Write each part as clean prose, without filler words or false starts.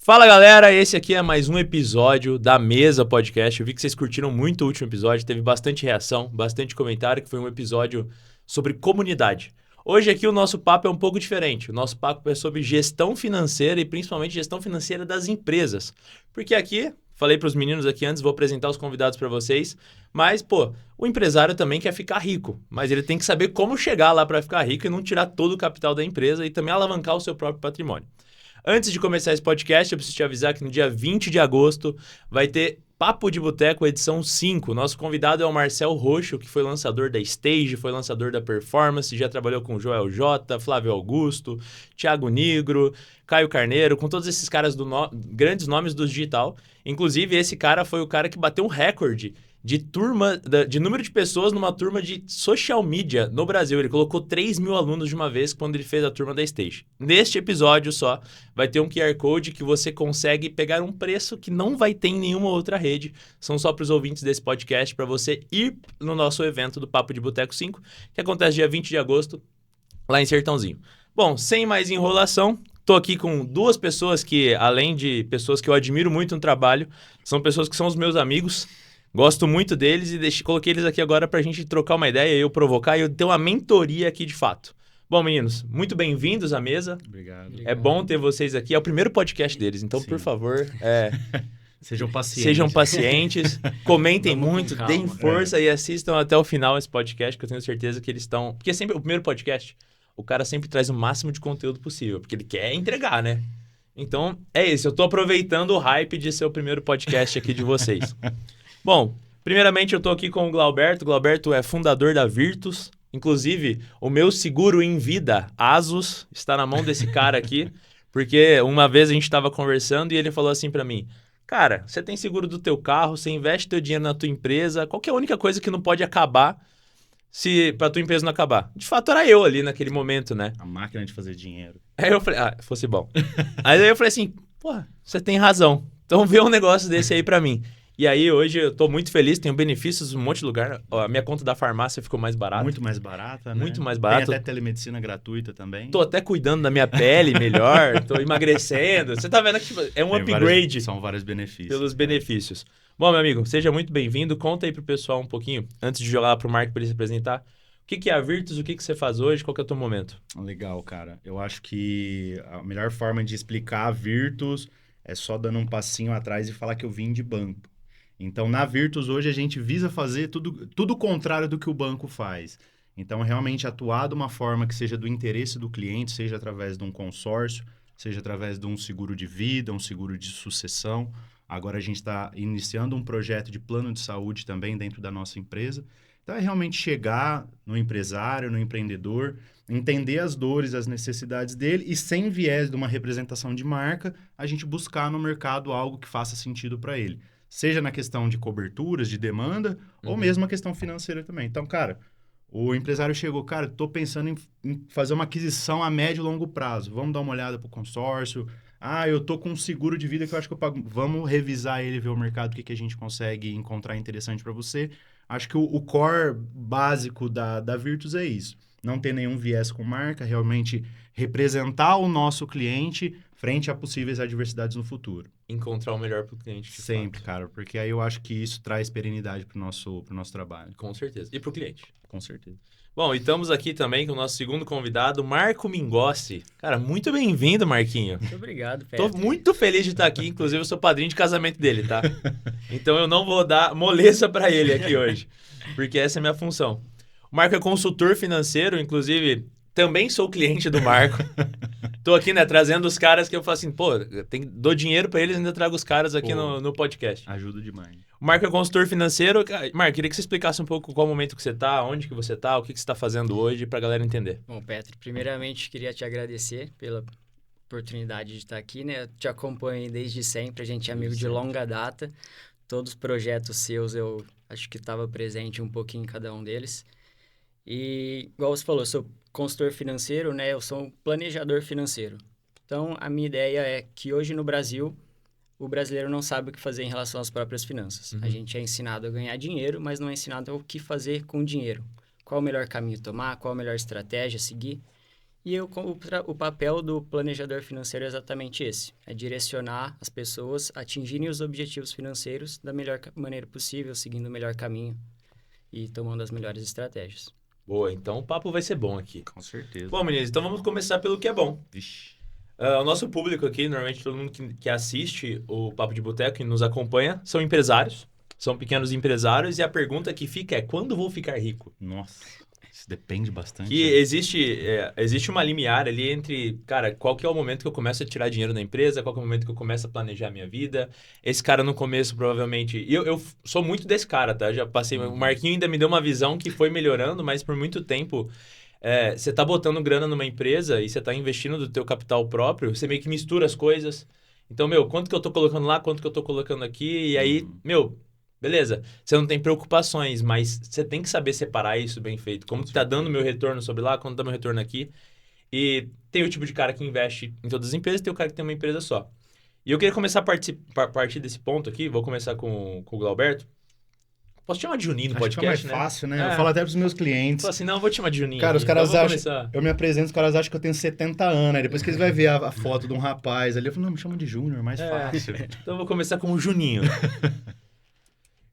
Fala galera, esse aqui é mais um episódio da Mesa Podcast. Eu vi que vocês curtiram muito o último episódio, teve bastante reação, bastante comentário, que foi um episódio sobre comunidade. Hoje aqui o nosso papo é um pouco diferente. O nosso papo é sobre gestão financeira e principalmente gestão financeira das empresas. Porque aqui, falei para os meninos aqui antes, vou apresentar os convidados para vocês, mas o empresário também quer ficar rico, mas ele tem que saber como chegar lá para ficar rico e não tirar todo o capital da empresa e também alavancar o seu próprio patrimônio. Antes de começar esse podcast, eu preciso te avisar que no dia 20 de agosto vai ter Papo de Boteco edição 5. Nosso convidado é o Marcel Roxo, que foi lançador da Stage, foi lançador da Performance, já trabalhou com Joel J, Flávio Augusto, Thiago Nigro, Caio Carneiro, com todos esses caras grandes nomes do digital. Inclusive, esse cara foi o cara que bateu um recorde de número de pessoas numa turma de social media no Brasil. Ele colocou 3 mil alunos de uma vez quando ele fez a turma da Stage. Neste episódio só, vai ter um QR Code que você consegue pegar um preço que não vai ter em nenhuma outra rede. São só para os ouvintes desse podcast, para você ir no nosso evento do Papo de Boteco 5, que acontece dia 20 de agosto, lá em Sertãozinho. Bom, sem mais enrolação, estou aqui com duas pessoas que, além de pessoas que eu admiro muito no trabalho, são pessoas que são os meus amigos. Gosto muito deles e coloquei eles aqui agora para a gente trocar uma ideia, eu provocar e eu ter uma mentoria aqui de fato. Bom, meninos, muito bem-vindos à mesa. Obrigado. É bom ter vocês aqui. É o primeiro podcast deles, então, Sim. Por favor, Sejam pacientes. Sejam pacientes, comentem Vamos muito, com deem calma. força e assistam até o final esse podcast, que eu tenho certeza que eles estão... Porque sempre o primeiro podcast, o cara sempre traz o máximo de conteúdo possível, porque ele quer entregar, né? Então, é isso. Eu tô aproveitando o hype de ser o primeiro podcast aqui de vocês. Bom, primeiramente eu tô aqui com o Glauberto. O Glauberto é fundador da Virtus. Inclusive, o meu seguro em vida, Asus, está na mão desse cara aqui. Porque uma vez a gente estava conversando e ele falou assim para mim: cara, você tem seguro do teu carro, você investe teu dinheiro na tua empresa, qual que é a única coisa que não pode acabar se pra tua empresa não acabar? De fato, era eu ali naquele momento, né? A máquina de fazer dinheiro. Aí eu falei, fosse bom. Aí eu falei assim, você tem razão. Então vê um negócio desse aí pra mim. E aí hoje eu tô muito feliz, tenho benefícios em um monte de lugar. A minha conta da farmácia ficou mais barata. Muito mais barata, né? Muito mais barata. Tem até telemedicina gratuita também. Tô até cuidando da minha pele melhor, tô emagrecendo. Você tá vendo que tipo, é um upgrade. São vários benefícios. Pelos benefícios. Bom, meu amigo, seja muito bem-vindo. Conta aí pro pessoal um pouquinho, antes de jogar lá pro Marco para ele se apresentar. O que é a Virtus, o que você faz hoje, qual que é o teu momento? Legal, cara. Eu acho que a melhor forma de explicar a Virtus é só dando um passinho atrás e falar que eu vim de banco. Então, na Virtus, hoje, a gente visa fazer tudo o contrário do que o banco faz. Então, realmente atuar de uma forma que seja do interesse do cliente, seja através de um consórcio, seja através de um seguro de vida, um seguro de sucessão. Agora, a gente está iniciando um projeto de plano de saúde também dentro da nossa empresa. Então, é realmente chegar no empresário, no empreendedor, entender as dores, as necessidades dele e, sem viés de uma representação de marca, a gente buscar no mercado algo que faça sentido para ele. Seja na questão de coberturas, de demanda, ou mesmo a questão financeira também. Então, cara, o empresário chegou, cara, estou pensando em fazer uma aquisição a médio e longo prazo. Vamos dar uma olhada para o consórcio. Eu estou com um seguro de vida que eu acho que eu pago. Vamos revisar ele, ver o mercado, o que a gente consegue encontrar interessante para você. Acho que o core básico da Virtus é isso. Não ter nenhum viés com marca, realmente representar o nosso cliente frente a possíveis adversidades no futuro. Encontrar o melhor pro cliente. Sempre, cara, porque aí eu acho que isso traz perenidade pro nosso trabalho. Com certeza. E pro cliente. Com certeza. Bom, e estamos aqui também com o nosso segundo convidado, Marco Mingossi. Cara, muito bem-vindo, Marquinho. Muito obrigado, Pedro. Tô muito feliz de estar aqui, inclusive eu sou padrinho de casamento dele, tá? Então eu não vou dar moleza pra ele aqui hoje, porque essa é a minha função. O Marco é consultor financeiro, inclusive também sou cliente do Marco. Tô aqui, né, trazendo os caras que eu falo assim, dou dinheiro pra eles e ainda trago os caras aqui no podcast. Ajuda demais. O Marco é consultor financeiro. Marco, queria que você explicasse um pouco qual momento que você tá, onde que você tá, o que você tá fazendo hoje pra galera entender. Bom, Petro, primeiramente queria te agradecer pela oportunidade de estar aqui, né? Eu te acompanho desde sempre, a gente é amigo de longa data. Todos os projetos seus eu acho que estava presente um pouquinho em cada um deles. E, igual você falou, eu sou consultor financeiro, né? Eu sou um planejador financeiro. Então, a minha ideia é que hoje no Brasil, o brasileiro não sabe o que fazer em relação às próprias finanças. A gente é ensinado a ganhar dinheiro, mas não é ensinado o que fazer com o dinheiro. Qual o melhor caminho tomar, qual a melhor estratégia seguir. E o papel do planejador financeiro é exatamente esse. É direcionar as pessoas a atingirem os objetivos financeiros da melhor maneira possível, seguindo o melhor caminho e tomando as melhores estratégias. Boa, então o papo vai ser bom aqui. Com certeza. Bom, meninos, então vamos começar pelo que é bom. Vixe. O nosso público aqui, normalmente todo mundo que assiste o Papo de Boteco e nos acompanha, são empresários, são pequenos empresários, e a pergunta que fica é, quando vou ficar rico? Nossa, isso depende bastante. Que existe uma limiar ali entre, cara, qual que é o momento que eu começo a tirar dinheiro da empresa, qual que é o momento que eu começo a planejar a minha vida. Esse cara no começo, provavelmente... E eu sou muito desse cara, tá? Já passei... O Marquinho ainda me deu uma visão que foi melhorando, mas por muito tempo... você tá botando grana numa empresa e você tá investindo do teu capital próprio, você meio que mistura as coisas. Então, quanto que eu tô colocando lá, quanto que eu tô colocando aqui, e aí, beleza, você não tem preocupações, mas você tem que saber separar isso bem feito. Como que tá dando meu retorno sobre lá, quanto tá meu retorno aqui. E tem o tipo de cara que investe em todas as empresas, tem o cara que tem uma empresa só. E eu queria começar a partir desse ponto aqui, vou começar com o Glauberto. Posso te chamar de Juninho no podcast, Acho que é mais fácil, né? É. Eu falo até pros meus clientes. Fala assim, não, eu vou te chamar de Juninho. Cara, aqui, os caras então acham... Eu me apresento, os caras acham que eu tenho 70 anos. Aí depois que eles vão ver a foto de um rapaz ali, eu falo, não, me chama de Júnior, mais fácil. Então eu vou começar com o Juninho.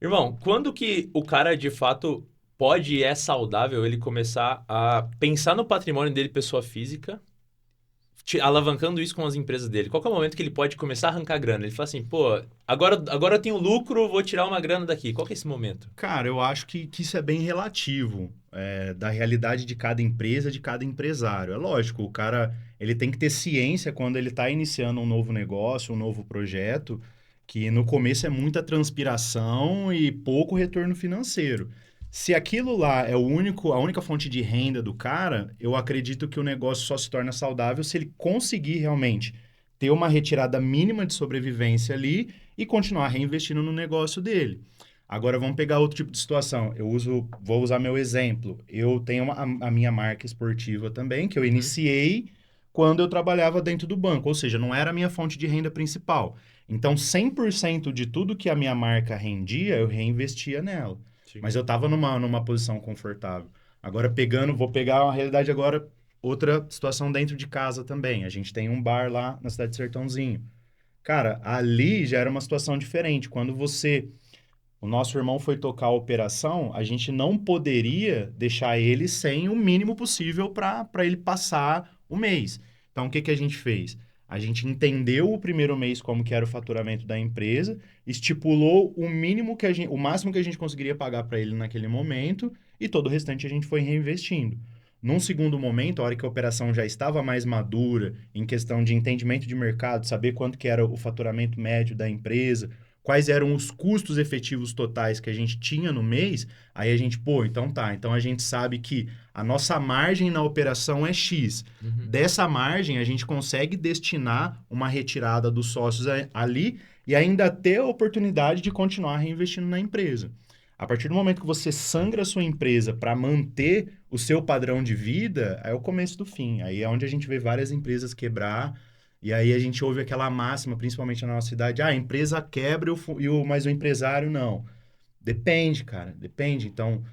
Irmão, quando que o cara, de fato, pode e é saudável ele começar a pensar no patrimônio dele, pessoa física, alavancando isso com as empresas dele? Qual que é o momento que ele pode começar a arrancar grana? Ele fala assim, pô, agora eu tenho lucro, vou tirar uma grana daqui. Qual que é esse momento? Cara, eu acho que isso é bem relativo da realidade de cada empresa, de cada empresário. É lógico, o cara ele tem que ter ciência quando ele está iniciando um novo negócio, um novo projeto, que no começo é muita transpiração e pouco retorno financeiro. Se aquilo lá é a única fonte de renda do cara, eu acredito que o negócio só se torna saudável se ele conseguir realmente ter uma retirada mínima de sobrevivência ali e continuar reinvestindo no negócio dele. Agora vamos pegar outro tipo de situação. Vou usar meu exemplo. Eu tenho a minha marca esportiva também, que eu iniciei quando eu trabalhava dentro do banco, ou seja, não era a minha fonte de renda principal. Então, 100% de tudo que a minha marca rendia, eu reinvestia nela. Sim. Mas eu estava numa posição confortável. Agora, vou pegar uma realidade agora, outra situação dentro de casa também. A gente tem um bar lá na cidade de Sertãozinho. Cara, ali já era uma situação diferente. Quando o nosso irmão foi tocar a operação, a gente não poderia deixar ele sem o mínimo possível para ele passar o mês. Então, o que a gente fez? A gente entendeu o primeiro mês como que era o faturamento da empresa, estipulou o máximo que a gente conseguiria pagar para ele naquele momento e todo o restante a gente foi reinvestindo. Num segundo momento, a hora que a operação já estava mais madura, em questão de entendimento de mercado, saber quanto que era o faturamento médio da empresa, quais eram os custos efetivos totais que a gente tinha no mês, aí a gente, então a gente sabe que a nossa margem na operação é X. Uhum. Dessa margem, a gente consegue destinar uma retirada dos sócios ali e ainda ter a oportunidade de continuar reinvestindo na empresa. A partir do momento que você sangra a sua empresa para manter o seu padrão de vida, é o começo do fim. Aí é onde a gente vê várias empresas quebrar. E aí a gente ouve aquela máxima, principalmente na nossa cidade, a empresa quebra, mas o empresário não. Depende, cara, depende. Então,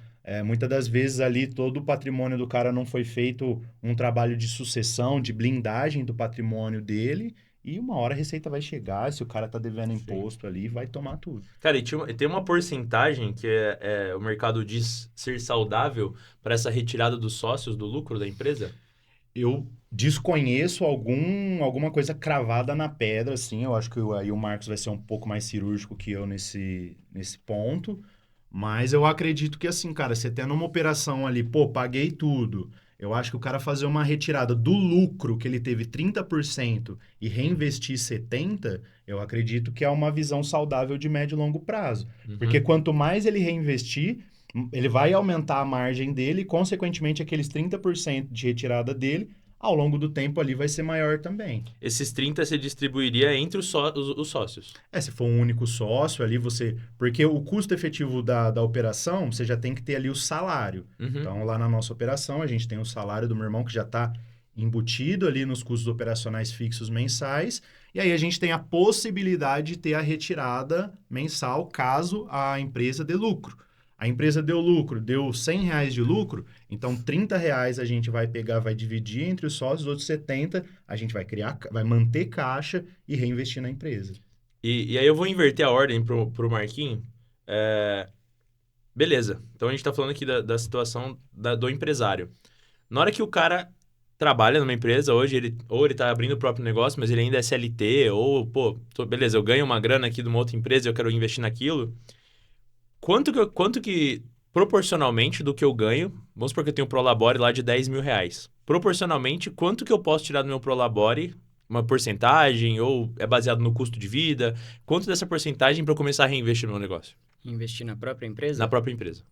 muitas das vezes ali todo o patrimônio do cara não foi feito um trabalho de sucessão, de blindagem do patrimônio dele, e uma hora a receita vai chegar, se o cara tá devendo imposto ali, vai tomar tudo. Cara, e tem uma porcentagem que o mercado diz ser saudável para essa retirada dos sócios do lucro da empresa? Eu desconheço alguma coisa cravada na pedra, assim. Eu acho que aí o Marcos vai ser um pouco mais cirúrgico que eu nesse ponto. Mas eu acredito que, assim, cara, você tendo uma operação ali, paguei tudo. Eu acho que o cara fazer uma retirada do lucro que ele teve 30% e reinvestir 70%, eu acredito que é uma visão saudável de médio e longo prazo. Uhum. Porque quanto mais ele reinvestir, ele vai aumentar a margem dele e, consequentemente, aqueles 30% de retirada dele, ao longo do tempo ali vai ser maior também. Esses 30% você distribuiria entre os sócios? Se for um único sócio ali, porque o custo efetivo da operação, você já tem que ter ali o salário. Uhum. Então, lá na nossa operação, a gente tem o salário do meu irmão que já está embutido ali nos custos operacionais fixos mensais, e aí a gente tem a possibilidade de ter a retirada mensal caso a empresa dê lucro. A empresa deu lucro, deu R$100 de lucro, então R$30 a gente vai pegar, vai dividir entre os sócios, os outros 70 a gente vai manter caixa e reinvestir na empresa. E aí eu vou inverter a ordem pro Marquinho. Beleza, então a gente tá falando aqui da situação do empresário. Na hora que o cara trabalha numa empresa, hoje ele tá abrindo o próprio negócio, mas ele ainda é CLT, ou, pô, beleza, eu ganho uma grana aqui de uma outra empresa e eu quero investir naquilo. Quanto que proporcionalmente do que eu ganho, vamos supor que eu tenho um Prolabore lá de R$10.000. Proporcionalmente, quanto que eu posso tirar do meu Prolabore, uma porcentagem, ou é baseado no custo de vida? Quanto dessa porcentagem para eu começar a reinvestir no meu negócio? Investir na própria empresa? Na própria empresa.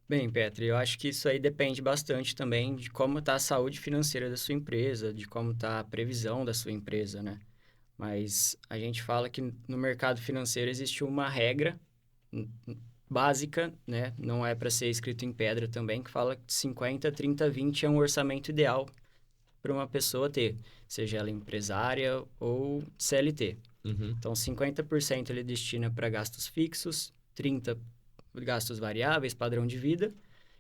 Bem, Petri, eu acho que isso aí depende bastante também de como está a saúde financeira da sua empresa, de como está a previsão da sua empresa, né? Mas a gente fala que no mercado financeiro existe uma regra básica, né? Não é para ser escrito em pedra também, que fala que 50, 30, 20 é um orçamento ideal para uma pessoa ter, seja ela empresária ou CLT. Então, 50% ele destina para gastos fixos, 30% gastos variáveis, padrão de vida,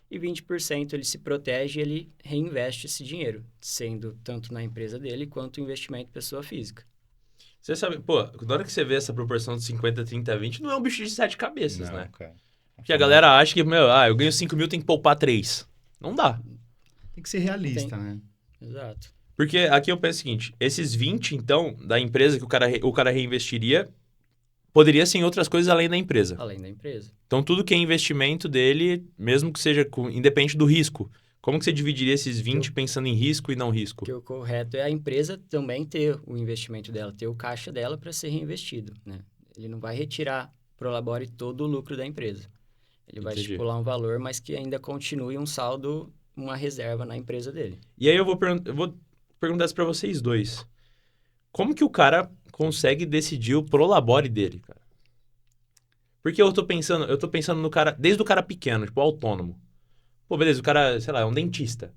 e 20% ele se protege e ele reinveste esse dinheiro, sendo tanto na empresa dele quanto investimento pessoa física. Você sabe, pô, na hora que você vê essa proporção de 50, 30, 20, não é um bicho de 7 cabeças, Não, né? cara. Porque a galera acha que, eu ganho 5 mil, tem que poupar 3. Não dá. Tem que ser realista, né? Exato. Porque aqui eu penso o seguinte, esses 20, então, da empresa que o cara reinvestiria, poderia ser em outras coisas além da empresa. Além da empresa. Então, tudo que é investimento dele, mesmo que seja independente do risco, como que você dividiria esses 20 pensando em risco e não risco? Porque o correto é a empresa também ter o investimento dela, ter o caixa dela para ser reinvestido, né? Ele não vai retirar Prolabore todo o lucro da empresa. Ele vai estipular um valor, mas que ainda continue um saldo, uma reserva na empresa dele. E aí eu vou perguntar isso para vocês dois. Como que o cara consegue decidir o Prolabore dele, cara? Porque eu tô pensando no cara, desde o cara pequeno, tipo, autônomo. Pô, beleza, o cara, sei lá, é um dentista.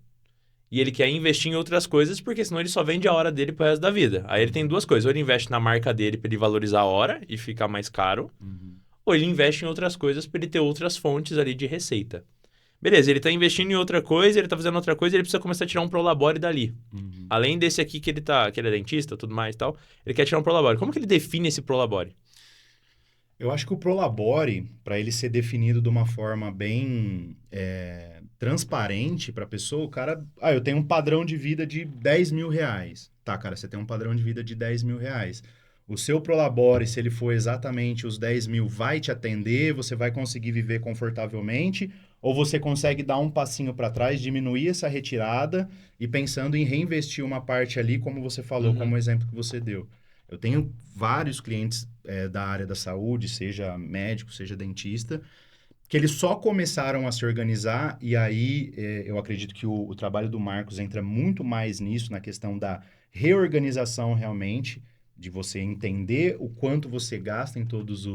E ele quer investir em outras coisas, porque senão ele só vende a hora dele pro resto da vida. Aí ele tem duas coisas. Ou ele investe na marca dele pra ele valorizar a hora e ficar mais caro. Ou ele investe em outras coisas pra ele ter outras fontes ali de receita. Beleza, ele tá investindo em outra coisa, ele tá fazendo outra coisa, ele precisa começar a tirar um Prolabore dali. Além desse aqui que ele é dentista, tudo mais e tal, ele quer tirar um Prolabore. Como que ele define esse Prolabore? Eu acho que o Prolabore, para ele ser definido de uma forma bem transparente para a pessoa, o cara... eu tenho um padrão de vida de R$10.000. Tá, cara, você tem um padrão de vida de R$10.000. O seu Prolabore, se ele for exatamente os 10 mil, vai te atender, você vai conseguir viver confortavelmente, ou você consegue dar um passinho para trás, diminuir essa retirada e pensando em reinvestir uma parte ali, como você falou, como o exemplo que você deu. Eu tenho vários clientes da área da saúde, seja médico, seja dentista, que eles só começaram a se organizar e aí eu acredito que o trabalho do Marcos entra muito mais nisso, na questão da reorganização realmente, de você entender o quanto você gasta em todos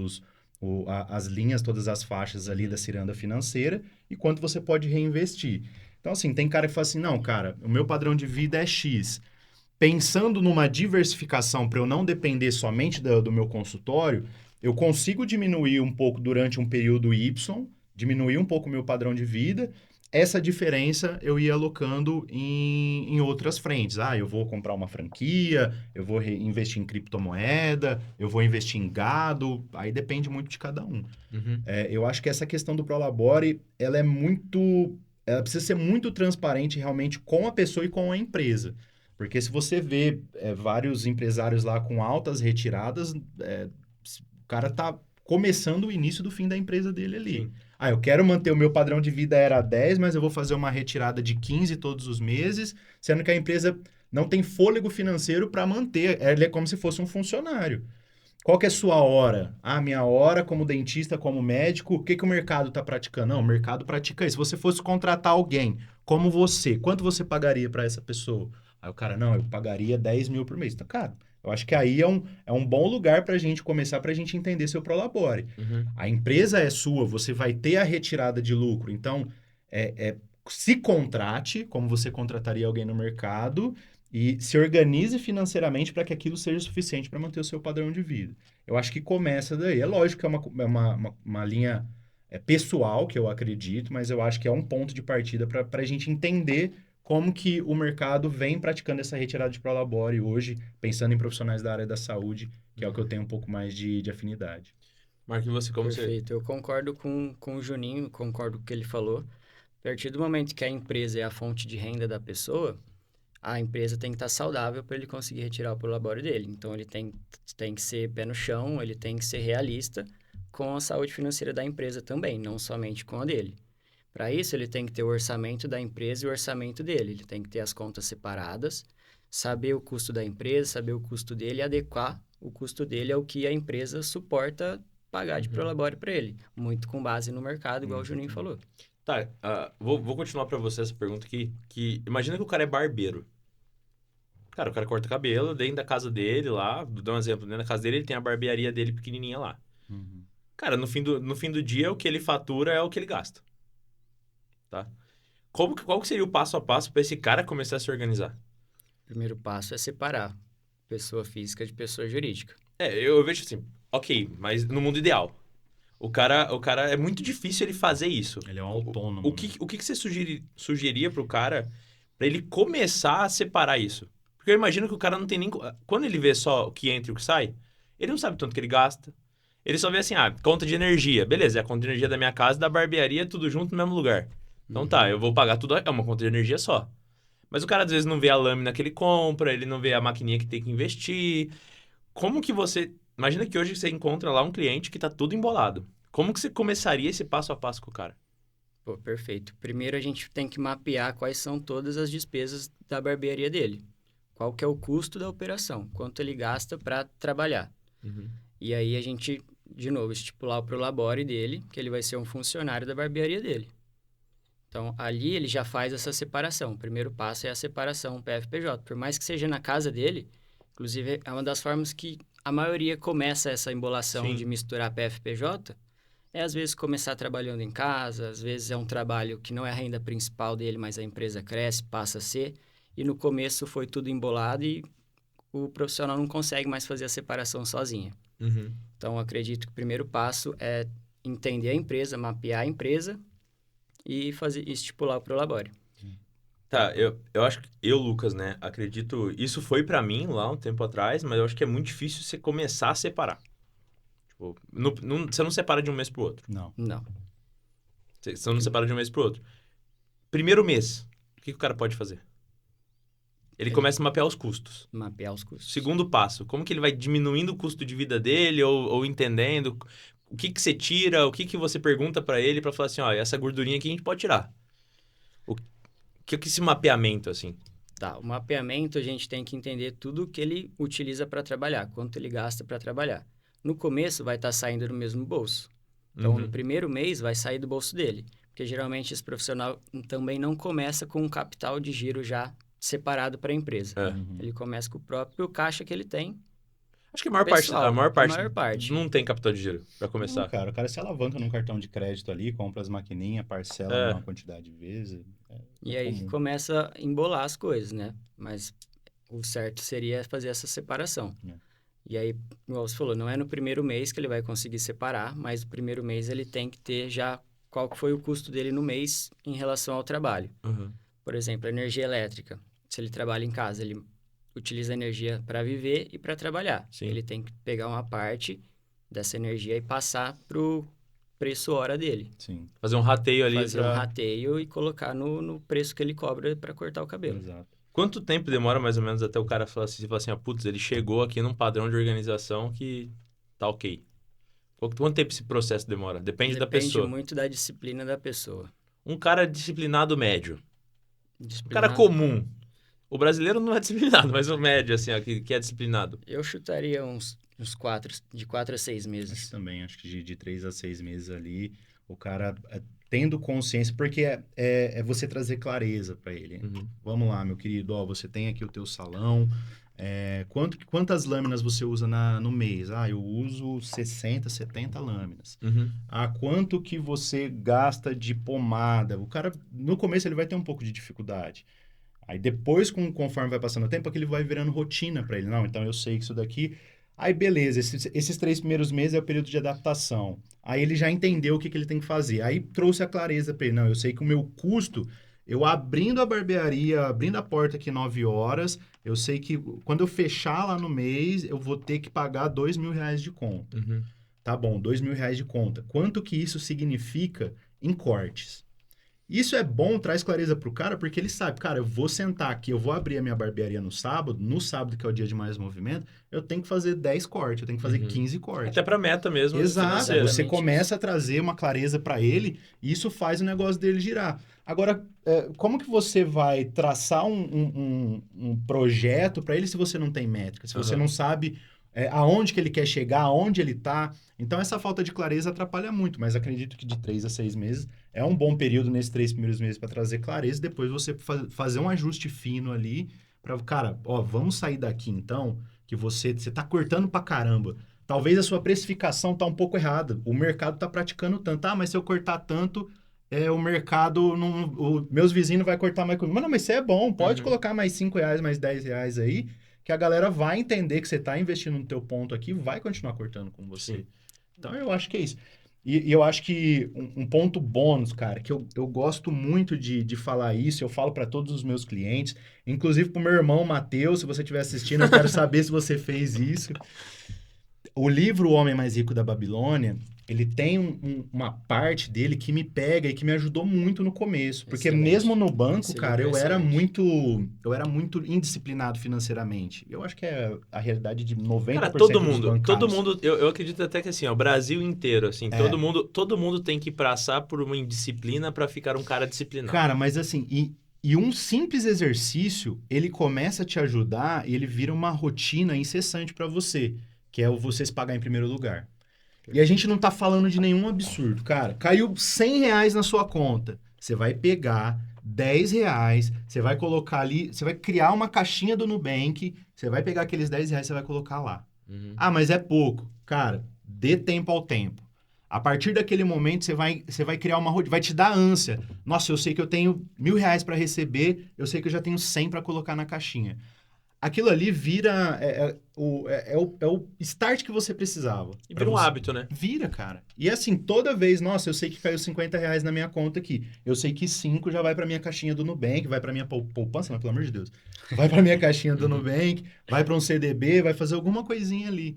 as linhas, todas as faixas ali da ciranda financeira e quanto você pode reinvestir. Então, assim, tem cara que fala assim, não, cara, o meu padrão de vida é X. Pensando numa diversificação para eu não depender somente do meu consultório, eu consigo diminuir um pouco durante um período Y, diminuir um pouco o meu padrão de vida. Essa diferença eu ia alocando em outras frentes. Eu vou comprar uma franquia, eu vou investir em criptomoeda, eu vou investir em gado, aí depende muito de cada um. Eu acho que essa questão do Prolabore, ela precisa ser muito transparente realmente com a pessoa e com a empresa. Porque se você vê vários empresários lá com altas retiradas, o cara tá começando o início do fim da empresa dele ali. Sim. Eu quero manter o meu padrão de vida era 10, mas eu vou fazer uma retirada de 15 todos os meses, sendo que a empresa não tem fôlego financeiro para manter. Ele é como se fosse um funcionário. Qual que é a sua hora? Minha hora como dentista, como médico, o que o mercado está praticando? Não, o mercado pratica isso. Se você fosse contratar alguém como você, quanto você pagaria para essa pessoa? Aí o cara, não, eu pagaria 10 mil por mês. Então, cara, eu acho que aí é um bom lugar para a gente começar, para a gente entender seu Prolabore. A empresa é sua, você vai ter a retirada de lucro. Então, se contrate, como você contrataria alguém no mercado, e se organize financeiramente para que aquilo seja suficiente para manter o seu padrão de vida. Eu acho que começa daí. É lógico que é uma linha pessoal, que eu acredito, mas eu acho que é um ponto de partida para a gente entender como que o mercado vem praticando essa retirada de prolabore hoje, pensando em profissionais da área da saúde, que é o que eu tenho um pouco mais de afinidade. Marquinhos, você como você... Perfeito. Eu concordo com o Juninho, concordo com o que ele falou. A partir do momento que a empresa é a fonte de renda da pessoa, a empresa tem que estar saudável para ele conseguir retirar o prolabore dele. Então, ele tem que ser pé no chão, ele tem que ser realista com a saúde financeira da empresa também, não somente com a dele. Para isso, ele tem que ter o orçamento da empresa e o orçamento dele. Ele tem que ter as contas separadas, saber o custo da empresa, saber o custo dele e adequar o custo dele ao que a empresa suporta pagar de prolabore para ele. Muito com base no mercado, igual o Juninho falou. Tá, vou continuar pra você essa pergunta aqui, que imagina que o cara é barbeiro. Cara, o cara corta cabelo dentro da casa dele lá, vou dar um exemplo, dentro da casa dele ele tem a barbearia dele pequenininha lá. Cara, no fim do dia, o que ele fatura é o que ele gasta. Tá? Qual que seria o passo a passo para esse cara começar a se organizar? O primeiro passo é separar pessoa física de pessoa jurídica. Eu vejo assim, ok, mas no mundo ideal. O cara é muito difícil ele fazer isso. Ele é um autônomo. O que você sugeria pro cara para ele começar a separar isso? Porque eu imagino que o cara não tem nem... Quando ele vê só o que entra e o que sai, ele não sabe tanto que ele gasta. Ele só vê assim, conta de energia. Beleza, é a conta de energia da minha casa e da barbearia, tudo junto no mesmo lugar. Então tá, eu vou pagar tudo, é uma conta de energia só. Mas o cara às vezes não vê a lâmina que ele compra, ele não vê a maquininha que tem que investir. Como que você... Imagina que hoje você encontra lá um cliente que tá tudo embolado. Como que você começaria esse passo a passo com o cara? Pô, perfeito. Primeiro a gente tem que mapear quais são todas as despesas da barbearia dele. Qual que é o custo da operação, quanto ele gasta para trabalhar. E aí a gente, de novo, estipular o prolabore dele, que ele vai ser um funcionário da barbearia dele. Então, ali ele já faz essa separação. O primeiro passo é a separação PFPJ. Por mais que seja na casa dele, inclusive é uma das formas que a maioria começa essa embolação Sim. de misturar PFPJ, é às vezes começar trabalhando em casa, às vezes é um trabalho que não é a renda principal dele, mas a empresa cresce, passa a ser, e no começo foi tudo embolado e o profissional não consegue mais fazer a separação sozinha. Então, acredito que o primeiro passo é entender a empresa, mapear a empresa e estipular o prolabore. Tá, eu acho que Lucas, né, acredito, isso foi pra mim lá um tempo atrás, mas eu acho que é muito difícil você começar a separar. Tipo, você não separa de um mês pro outro. Não. Você não separa de um mês pro outro. Primeiro mês, o que o cara pode fazer? Ele começa a mapear os custos. Mapear os custos. Segundo passo, como que ele vai diminuindo o custo de vida dele ou entendendo o que você tira, o que você pergunta pra ele pra falar assim, ó, essa gordurinha aqui a gente pode tirar. O que é esse mapeamento, assim? Tá, o mapeamento a gente tem que entender tudo que ele utiliza para trabalhar, quanto ele gasta para trabalhar. No começo vai estar saindo do mesmo bolso. Então, no primeiro mês vai sair do bolso dele. Porque geralmente esse profissional também não começa com um capital de giro já separado para a empresa. Ele começa com o próprio caixa que ele tem. Acho que a maior parte não tem capital de giro pra começar. Não, cara, o cara se alavanca num cartão de crédito ali, compra as maquininhas, parcela uma quantidade de vezes. E aí que começa a embolar as coisas, né? Mas o certo seria fazer essa separação. E aí, igual você falou, não é no primeiro mês que ele vai conseguir separar, mas no primeiro mês ele tem que ter já qual que foi o custo dele no mês em relação ao trabalho. Por exemplo, a energia elétrica. Se ele trabalha em casa, ele utiliza energia para viver e para trabalhar. Sim. Ele tem que pegar uma parte dessa energia e passar pro preço hora dele. Sim. Fazer um rateio ali. Fazer um rateio e colocar no preço que ele cobra para cortar o cabelo. Exato. Quanto tempo demora mais ou menos até o cara falar assim, putz, ele chegou aqui num padrão de organização que tá ok. Quanto tempo esse processo demora? Depende da pessoa. Depende muito da disciplina da pessoa. Um cara disciplinado médio. Um cara Disciplinado- comum. O brasileiro não é disciplinado, mas o médio, assim, ó, que é disciplinado. Eu chutaria de 4 a 6 Acho meses. também, acho que de 3 a 6 meses ali, o cara tendo consciência, porque é você trazer clareza para ele. Vamos lá, meu querido, ó, você tem aqui o teu salão, quantas lâminas você usa no mês? Eu uso 60, 70 lâminas. Quanto que você gasta de pomada? O cara, no começo, ele vai ter um pouco de dificuldade. Aí depois, conforme vai passando o tempo, aquilo vai virando rotina para ele. Não, então eu sei que isso daqui... Aí, beleza, esses 3 primeiros meses é o período de adaptação. Aí ele já entendeu o que ele tem que fazer. Aí trouxe a clareza para ele. Não, eu sei que o meu custo, eu abrindo a barbearia, abrindo a porta aqui 9 horas, eu sei que quando eu fechar lá no mês, eu vou ter que pagar R$2.000 de conta. Uhum. Tá bom, R$2.000 de conta. Quanto que isso significa em cortes? Isso é bom, traz clareza pro cara, porque ele sabe, cara, eu vou sentar aqui, eu vou abrir a minha barbearia no sábado, que é o dia de mais movimento, eu tenho que fazer 10 cortes, eu tenho que fazer 15 cortes. Até pra meta mesmo. Exato, financeira. você começa a trazer uma clareza para ele e isso faz o negócio dele girar. Agora, como que você vai traçar um projeto para ele se você não tem métrica, se você não sabe aonde que ele quer chegar, aonde ele está? Então, essa falta de clareza atrapalha muito, mas acredito que de 3 a 6 meses é um bom período nesses 3 primeiros meses para trazer clareza e depois você fazer um ajuste fino ali para, cara, ó, vamos sair daqui então, que você tá cortando pra caramba. Talvez a sua precificação tá um pouco errada. O mercado tá praticando tanto. Ah, mas se eu cortar tanto, o mercado, meus vizinhos vai cortar mais comigo. Mas não, mas isso é bom. Pode colocar mais R$5, mais R$10 aí, que a galera vai entender que você tá investindo no teu ponto aqui e vai continuar cortando com você. Sim. Então, eu acho que é isso. E eu acho que um ponto bônus, cara, que eu gosto muito de falar isso, eu falo para todos os meus clientes, inclusive pro meu irmão Matheus, se você estiver assistindo, eu quero saber se você fez isso. O livro O Homem Mais Rico da Babilônia, ele tem uma parte dele que me pega e que me ajudou muito no começo. Porque mesmo no banco, cara, eu era muito indisciplinado financeiramente. Eu acho que é a realidade de 90% cara, todo mundo, eu acredito até que assim, o Brasil inteiro, assim, todo mundo tem que passar por uma indisciplina para ficar um cara disciplinado. Cara, mas assim, e um simples exercício, ele começa a te ajudar e ele vira uma rotina incessante para você, que é o você se pagar em primeiro lugar. E a gente não tá falando de nenhum absurdo, cara. Caiu R$100 na sua conta. Você vai pegar R$10, você vai colocar ali, você vai criar uma caixinha do Nubank, você vai pegar aqueles R$10 e você vai colocar lá. Ah, mas é pouco. Cara, dê tempo ao tempo. A partir daquele momento, você vai criar uma rotina, vai te dar ânsia. Nossa, eu sei que eu tenho R$1.000 para receber, eu sei que eu já tenho 100 para colocar na caixinha. Aquilo ali vira o start que você precisava. E vira um hábito, né? Vira, cara. E assim, toda vez, nossa, eu sei que caiu R$50 na minha conta aqui. Eu sei que 5 já vai pra minha caixinha do Nubank, vai pra minha poupança, mas pelo amor de Deus. Vai pra minha caixinha do Nubank, vai pra um CDB, vai fazer alguma coisinha ali.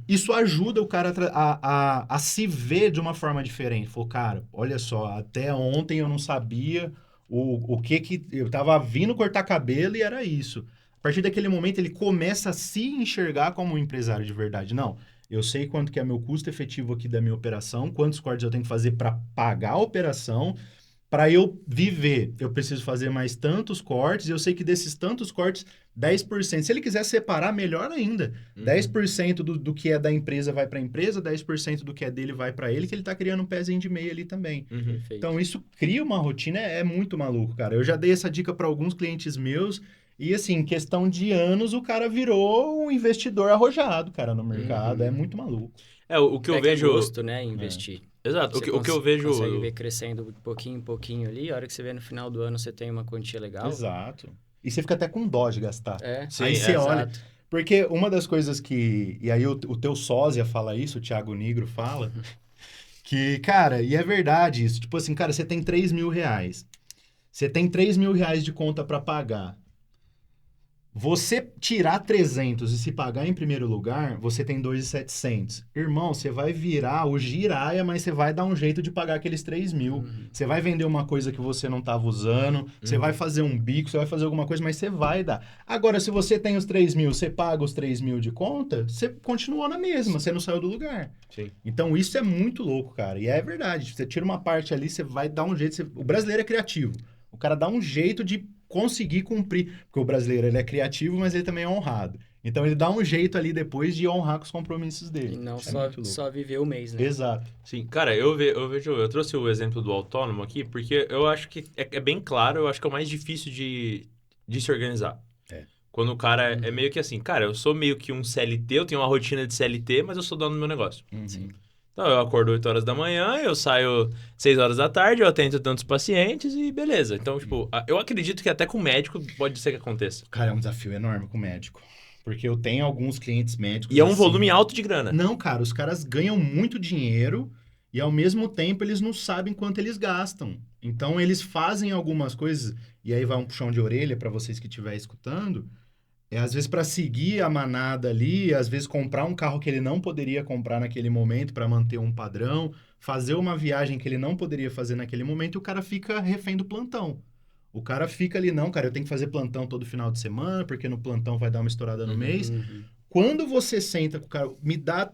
Isso ajuda o cara a se ver de uma forma diferente. Falou, cara, olha só, até ontem eu não sabia o que eu tava vindo cortar cabelo e era isso. A partir daquele momento, ele começa a se enxergar como um empresário de verdade. Não, eu sei quanto que é meu custo efetivo aqui da minha operação, quantos cortes eu tenho que fazer para pagar a operação. Para eu viver, eu preciso fazer mais tantos cortes, e eu sei que desses tantos cortes, 10%. Se ele quiser separar, melhor ainda. 10% do que é da empresa vai para a empresa, 10% do que é dele vai para ele, que ele está criando um pezinho de meia ali também. Então, isso cria uma rotina, é muito maluco, cara. Eu já dei essa dica para alguns clientes meus, e assim, em questão de anos, o cara virou um investidor arrojado, cara, no mercado. É muito maluco. O que eu vejo... gosto, né? Investir. Exato. O que eu vejo... Você consegue ver crescendo de pouquinho em pouquinho ali. A hora que você vê no final do ano, você tem uma quantia legal. Exato. E você fica até com dó de gastar. Sim, aí você olha... Exato. Porque uma das coisas que... E aí o teu sósia fala isso, o Thiago Nigro fala... que, cara, e é verdade isso. Tipo assim, cara, você tem R$3.000. Você tem R$3.000 de conta para pagar. Você tirar 300 e se pagar em primeiro lugar, você tem 2.700. Irmão, você vai virar o giraia, mas você vai dar um jeito de pagar aqueles 3.000. Você vai vender uma coisa que você não estava usando, você vai fazer um bico, você vai fazer alguma coisa, mas você vai dar. Agora, se você tem os 3.000, você paga os 3.000 de conta, você continuou na mesma, você não saiu do lugar. Sim. Então, isso é muito louco, cara. E é verdade. Você tira uma parte ali, você vai dar um jeito. O brasileiro é criativo. O cara dá um jeito de conseguir cumprir, porque o brasileiro ele é criativo, mas ele também é honrado. Então ele dá um jeito ali depois de honrar com os compromissos dele. E não só viver o mês, né? Exato. Sim, cara, eu trouxe o exemplo do autônomo aqui, porque eu acho que é bem claro, eu acho que é o mais difícil de se organizar. Quando o cara é meio que assim, cara, eu sou meio que um CLT, eu tenho uma rotina de CLT, mas eu sou dono do meu negócio. Sim. Então, eu acordo 8 horas da manhã, eu saio 6 horas da tarde, eu atendo tantos pacientes e beleza. Então, tipo, eu acredito que até com médico pode ser que aconteça. Cara, é um desafio enorme com o médico. Porque eu tenho alguns clientes médicos. E é um assim, volume alto de grana. Não, cara, os caras ganham muito dinheiro e ao mesmo tempo eles não sabem quanto eles gastam. Então eles fazem algumas coisas, e aí vai um puxão de orelha para vocês que estiverem escutando. Às vezes para seguir a manada ali, às vezes comprar um carro que ele não poderia comprar naquele momento para manter um padrão, fazer uma viagem que ele não poderia fazer naquele momento, e o cara fica refém do plantão. O cara fica ali, não, cara, eu tenho que fazer plantão todo final de semana, porque no plantão vai dar uma estourada no mês. Quando você senta com o cara, me dá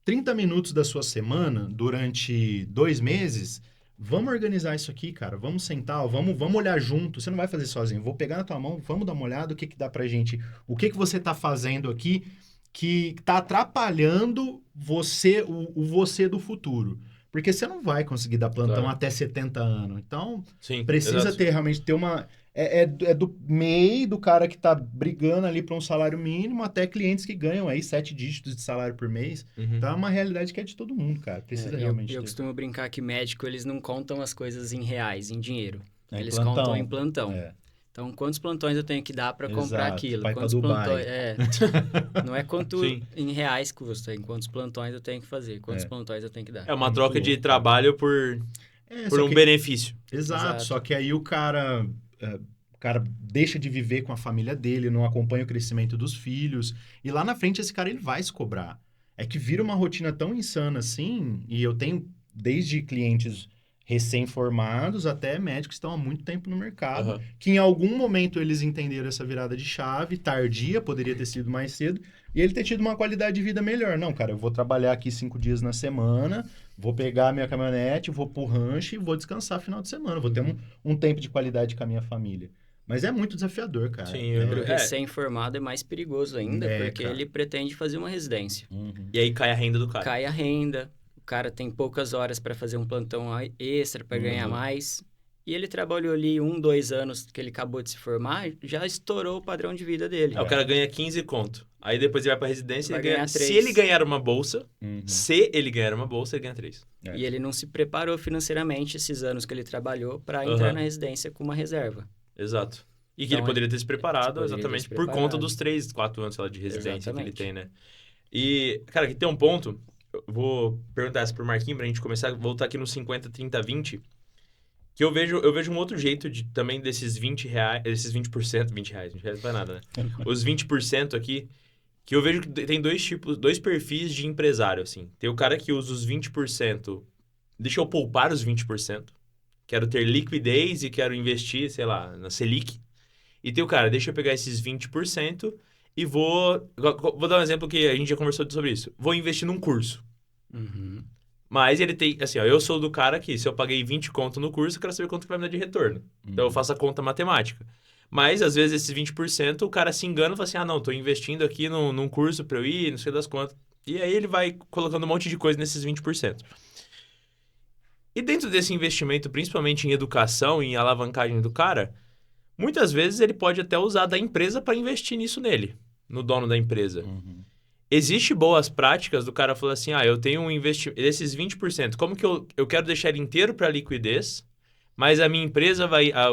30 minutos da sua semana durante 2 meses, vamos organizar isso aqui, cara. Vamos sentar, ó, vamos olhar junto. Você não vai fazer sozinho. Vou pegar na tua mão, vamos dar uma olhada, o que que dá pra gente... O que que você tá fazendo aqui que tá atrapalhando você, o você do futuro. Porque você não vai conseguir dar plantão até 70 anos. Então, Sim, precisa exato. realmente ter uma... É do MEI, do cara que tá brigando ali para um salário mínimo, até clientes que ganham aí 7 dígitos de salário por mês. Uhum. Então, é uma realidade que é de todo mundo, cara. Precisa realmente Eu ter. costumo brincar que médico, eles não contam as coisas em reais, em dinheiro. É em Eles plantão. contam em plantão. É. Então, quantos plantões eu tenho que dar para comprar Exato. aquilo? Vai pra Quantos Dubai. plantões... Não é quanto Sim. em reais custa, em quantos plantões eu tenho que fazer, quantos plantões eu tenho que dar. É uma muito troca de louco, trabalho por só um que- benefício. Exato. Só que aí o cara deixa de viver com a família dele, não acompanha o crescimento dos filhos. E lá na frente esse cara ele vai se cobrar. É que vira uma rotina tão insana assim, e eu tenho desde clientes recém-formados até médicos que estão há muito tempo no mercado, Aham. que em algum momento eles entenderam essa virada de chave, tardia, poderia ter sido mais cedo, e ele ter tido uma qualidade de vida melhor. Não, cara, eu vou trabalhar aqui 5 dias na semana, vou pegar a minha caminhonete, vou pro rancho e vou descansar final de semana, vou ter um tempo de qualidade com a minha família. Mas é muito desafiador, cara. Sim, Para o É. recém-formado é mais perigoso ainda, porque cara. ele pretende fazer uma residência. E aí cai a renda do cara. Cai a renda, o cara tem poucas horas para fazer um plantão extra para ganhar mais. E ele trabalhou ali 1, 2 anos que ele acabou de se formar, já estourou o padrão de vida dele. O cara ganha 15 conto. Aí depois ele vai pra residência e Vai ele ganha... ganhar Se 3. ele ganhar uma bolsa, Uhum. ele ganha 3. E ele não se preparou financeiramente esses anos que ele trabalhou para entrar na residência com uma reserva. Exato. E que Então, ele poderia ter se preparado poderia ter exatamente se por preparado. conta dos 3, 4 anos sei lá, de residência que ele Exatamente. tem, né? E, cara, aqui tem um ponto. Eu vou perguntar essa pro Marquinhos pra gente começar a voltar aqui no 50, 30, 20. Que eu vejo um outro jeito de também desses 20 reais, desses 20%, 20 reais não vai nada, né? Os 20% aqui, que eu vejo que tem dois perfis de empresário, assim. Tem o cara que usa os 20%, deixa eu poupar os 20%, quero ter liquidez e quero investir, sei lá, na Selic. E tem o cara, deixa eu pegar esses 20% e vou dar um exemplo que a gente já conversou sobre isso. Vou investir num curso. Uhum. Mas ele tem, assim, ó, eu sou do cara que se eu paguei 20 conto no curso, eu quero saber quanto que vai me dar de retorno. Então eu faço a conta matemática. Mas, às vezes, esses 20%, o cara se engana e fala assim, ah, não, tô investindo aqui num curso pra eu ir, não sei das quantas. E aí ele vai colocando um monte de coisa nesses 20%. E dentro desse investimento, principalmente em educação e em alavancagem do cara, muitas vezes ele pode até usar da empresa para investir nisso nele, no dono da empresa. Existe boas práticas do cara falar assim, eu tenho um investimento, esses 20%, como que eu quero deixar ele inteiro para liquidez, mas a minha empresa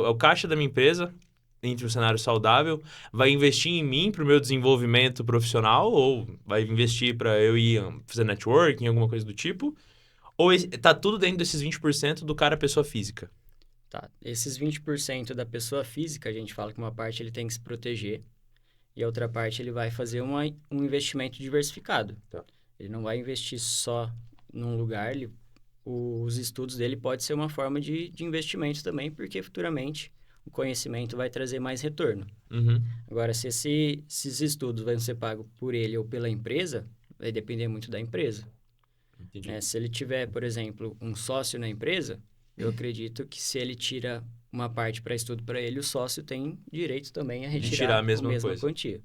o caixa da minha empresa, entre um cenário saudável, vai investir em mim para o meu desenvolvimento profissional, ou vai investir para eu ir fazer networking, alguma coisa do tipo, ou tá tudo dentro desses 20% do cara pessoa física? Tá. Esses 20% da pessoa física, a gente fala que uma parte ele tem que se proteger e a outra parte ele vai fazer um investimento diversificado. Tá. Ele não vai investir só num lugar, os estudos dele pode ser uma forma de investimento também, porque futuramente o conhecimento vai trazer mais retorno. Uhum. Agora, se esses estudos vão ser pagos por ele ou pela empresa, vai depender muito da empresa. Entendi. Né? Se ele tiver, por exemplo, um sócio na empresa, eu acredito que se ele tira uma parte para estudo para ele, o sócio tem direito também a retirar a mesma coisa. quantia.